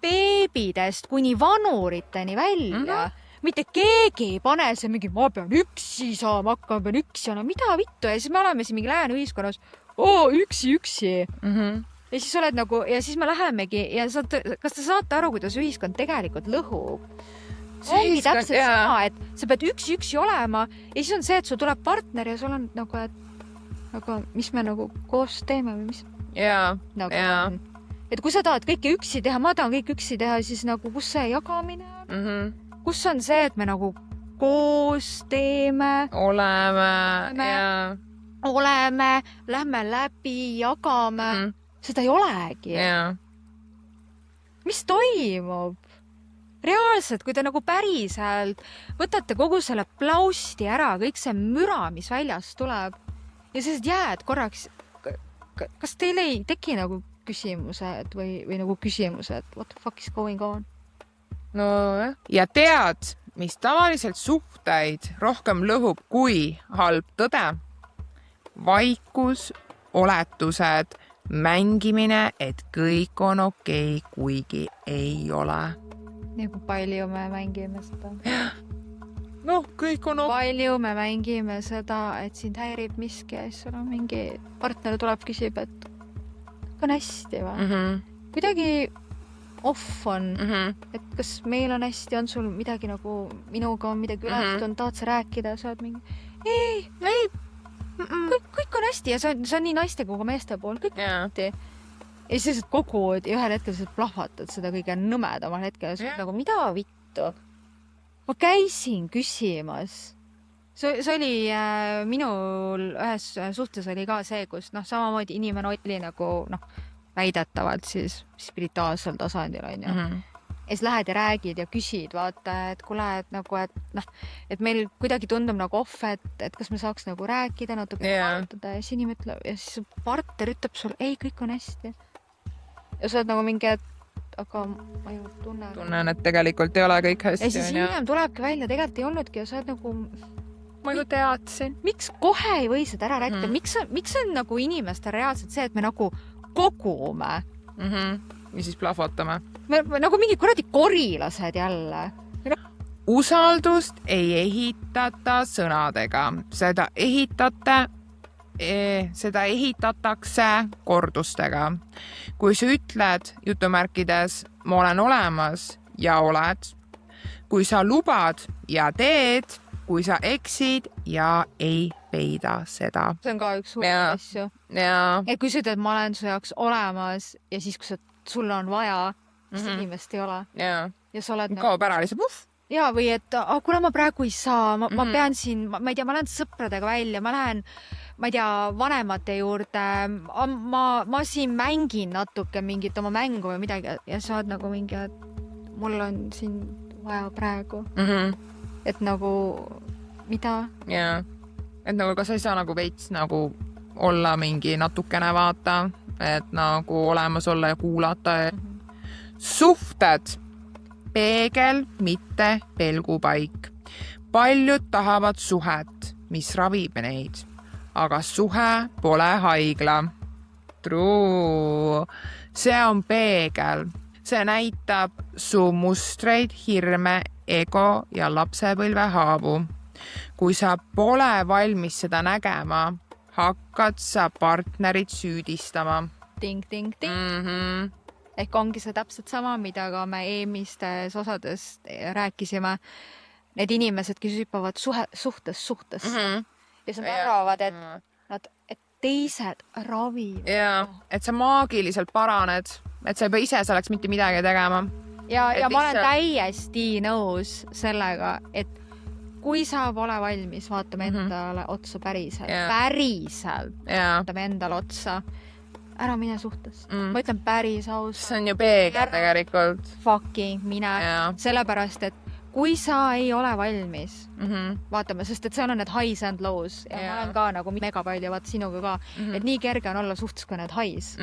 Beebidest kuni vanuriteni välja. Mitte keegi ei pane see mingi, ma pean üksi saama, hakkama, pean üksi olema, mida vittu, ja siis me oleme siin mingi lääne ühiskonnas, üksi. Ja siis oled nagu, ja siis me lähemegi, ja kas te saate aru, kuidas ühiskond tegelikult lõhub? ongi täpselt sama, et sa pead üksi olema ja siis on see, et sul tuleb partner ja sul on nagu, et aga mis me nagu koos teeme või mis? Nagu, et kui sa tahad kõike üksi teha, ma tahan kõik üksi teha, siis nagu kus see jagamine on? Kus on see, et me nagu koos teeme? Oleme, lähme läbi, jagame. Seda ei olegi. Mis toimub? Reaalselt, kui te nagu päriselt võtate kogu selle plausti ära, kõik see müra, mis väljast tuleb ja siis jääd korraks, kas teil ei teki nagu küsimused või nagu küsimused, what the fuck is going on? No ja tead, mis tavaliselt suhteid rohkem lõhub kui halb tõde? Vaikus, oletused, mängimine, et kõik on okei, kuigi ei ole. Ja kui palju me mängime seda? No, kõik on palju me mängime seda, et sind häirib miski ja siis on mingi partner tuleb, küsib, et on hästi või? Kuidagi off on, et kas meil on hästi, on sul midagi nagu minuga on midagi ületanud, tahad sa rääkida, sa oled mingi ei, kõik on hästi ja see on nii naiste kui ka meeste pool, kõik on hästi. Ja siis kogu ühel hetkel sa plahvatad seda kõige nõmedamal hetkel ja sa nagu, mida vittu? Ma käisin küsimas. See oli minul ühes suhtes oli ka see, kus samamoodi inimene oli nagu väidetavalt siis spirituaalsel tasandil on ju. Ja siis lähed ja räägid ja küsid, vaata, et kuule, et nagu, et meil kuidagi tundub nagu off, et kas me saaks nagu rääkida, natuke valutada ja siis inimene ütleb, ja siis partner ütleb sul, ei, kõik on hästi. Ja sa oled nagu mingi, aga ma ju tunnen, et tegelikult ei ole kõik hästi. Ja siis hiljem tulebki välja, tegelikult ei olnudki ja sa oled nagu... Ma ju teadsin. Miks kohe ei või seda ära rääkida? Miks on nagu inimestel reaalselt see, et me nagu kogume? Ja siis plahvatame. Me nagu mingi kuradi korilased jälle. Usaldust ei ehitata sõnadega. Seda ehitatakse kordustega. Kui sa ütled jutumärkides, ma olen olemas ja oled. Kui sa lubad ja teed, kui sa eksid ja ei peida seda. See on ka üks suur asju. Et kui sa ütled, ma olen su jaoks olemas ja siis, kui sul on vaja, siis inimest ei ole. Ja sa oled kaob ära lihtsalt puff. Ja, või et kuna ma praegu ei saa, ma pean siin, ma ei tea, ma lähen sõpradega välja, ma lähen, ma ei tea, vanemate juurde, ma siin mängin natuke mingit oma mängu või midagi ja sa oled nagu mingi, et mul on siin vaja praegu. Et nagu, mida? Ja, et nagu kas ei saa nagu veits nagu olla mingi natukene vaata, et nagu olemas olla ja kuulata. Suhted. Peegel, mitte pelgupaik. Paljud tahavad suhet, mis ravib neid, aga suhe pole haigla. True. See on peegel. See näitab su mustreid, hirme, ego ja lapsepõlve haavu. Kui sa pole valmis seda nägema, hakkad sa partnerit süüdistama. Ting. Ehk ongi see täpselt sama, mida ka me eelmistes osades rääkisime. Need inimesed, kes hüppavad suhtes. Ja sa arvavad, et teised ravivad. Ja, et sa maagiliselt paraned, et sa ei pea ise selleks mitte midagi tegema. Ja ma olen täiesti nõus sellega, et kui sa pole valmis, vaatame endale otsa päriselt. Vaatame endale otsa. Ära mine suhtes. Ma ütlen päris aus. See on ju peegel tegelikult. Fucking mine. Sellepärast, et kui sa ei ole valmis, vaatame, sest et seal on need highs and lows. Ja ma olen ka nagu mega palju, vaat sinuga ka. Et nii kerge on olla suhtes, kui need highs.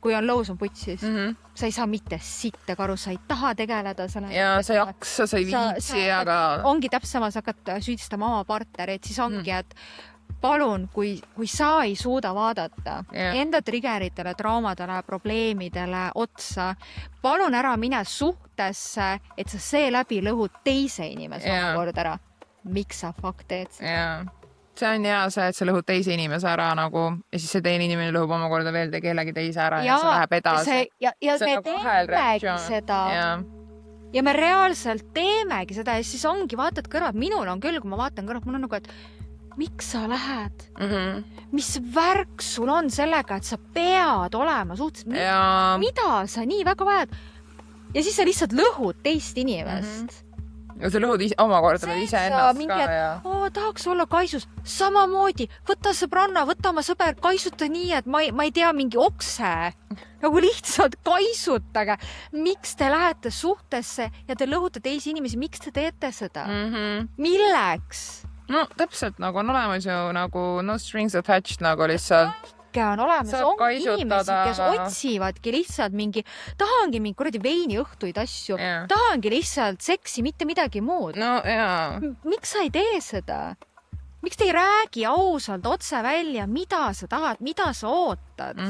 Kui on lows on putsis. Sa ei saa mitte sitte karu, sa ei taha tegeleda. Ja sa ei jaksa, sa ei viitsi, aga... Ongi täpselt sa hakkad süüdistama oma partnerit, siis ongi, et palun, kui sa ei suuda vaadata enda triggeritele, traumadele, probleemidele otsa, palun ära mine suhtesse, et sa seeläbi lõhud teise inimese omakord ära. Miks sa fuck teed seda? See on hea see, et sa lõhud teise inimese ära nagu, ja siis see teine inimene lõhub omakorda veel kellegi teise ära ja see läheb edasi. Ja me teemegi seda. ja me reaalselt teemegi seda ja siis ongi, vaatad kõrvalt, minul on küll, kui ma vaatan kõrvalt, mul on nagu, et miks sa lähed? Mis värk sul on sellega, et sa pead olema suhteliselt, mida sa nii väga vajad? Ja siis sa lihtsalt lõhud teist inimest. Ja sa lõhud omakorda ise ennast ka. Tahaks olla kaisus. Samamoodi, võta sõbranna, võta oma sõber, kaisuta nii, et ma ei tea, mingi okse. Nagu lihtsalt kaisutage. Miks te lähete suhtesse ja te lõhute teisi inimesi? Miks te teete seda? Milleks? No täpselt nagu on olemas ju nagu no strings attached nagu lihtsalt. On olemas, on inimesed, kes otsivadki lihtsalt tahangi mingi kuradi veini õhtuid asju, tahangi lihtsalt seksi, mitte midagi muud. No jaa. Miks sa ei tee seda? Miks te ei räägi ausalt otse välja, mida sa tahad, mida sa ootad?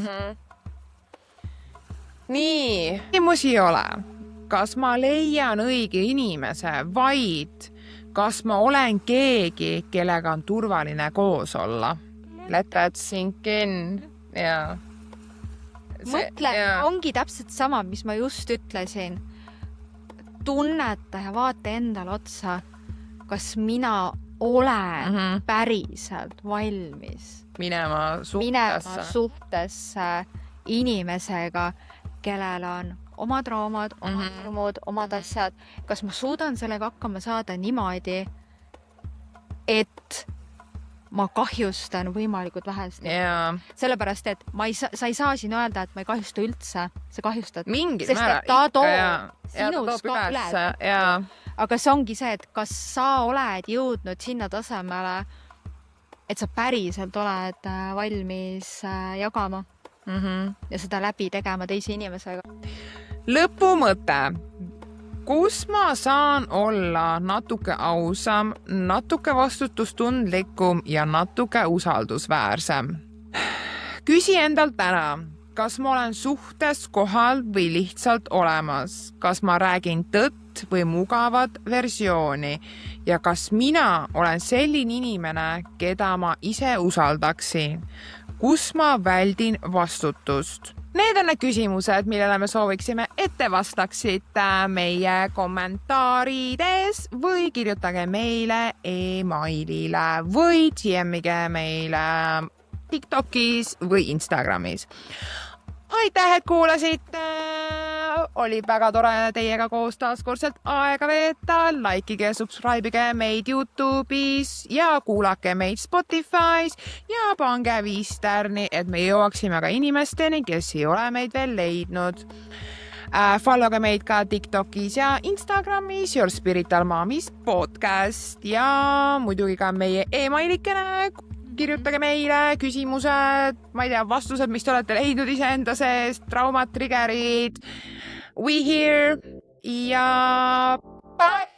Nii, küsimus ei ole, kas ma leian õige inimese, vaid kas ma olen keegi, kellega on turvaline koos olla. Let that sink in. Yeah. Mõtle, ongi täpselt sama, mis ma just ütlesin. Tunneta ja vaata endale otsa, kas mina olen päriselt valmis minema suhtesse inimesega, kellel on oma traumad, oma hirmud, omad asjad. Kas ma suudan sellega hakkama saada niimoodi, et ma kahjustan võimalikult vähesti. Sellepärast, et sa ei saa siin öelda, et ma ei kahjusta üldse. Sa kahjustad. Mingil määral. Sest ta toob sinust ka üle. Aga see ongi see, et kas sa oled jõudnud sinna tasemele, et sa päriselt oled valmis jagama ja seda läbi tegema teise inimesega. Lõpumõte. Kus ma saan olla natuke ausam, natuke vastutustundlikum ja natuke usaldusväärsem? Küsi endalt täna, kas ma olen suhtes kohal või lihtsalt olemas? Kas ma räägin tõtt või mugavat versiooni? Ja kas mina olen selline inimene, keda ma ise usaldaksin? Kus ma väldin vastutust? Need on need küsimused, millele me sooviksime, et te vastaksite meie kommentaarides või kirjutage meile e-mailile või DM-ige meile TikTokis või Instagramis. Aitäh, et kuulasite! Oli väga tore teiega koos taaskordselt aega veeta. Likeige ja subscribeige meid YouTube'is ja kuulake meid Spotify's ja pange 5 stärni, et me jõuaksime ka inimesteni, kes ei ole meid veel leidnud. Followge meid ka TikTokis ja Instagramis Your Spiritual Momis podcast ja muidugi ka meie e-mailikene. Kirjutage meile küsimused, ma ei tea, vastused, mis te olete leidnud iseenda seest, traumad, triggerid. We here ja bye!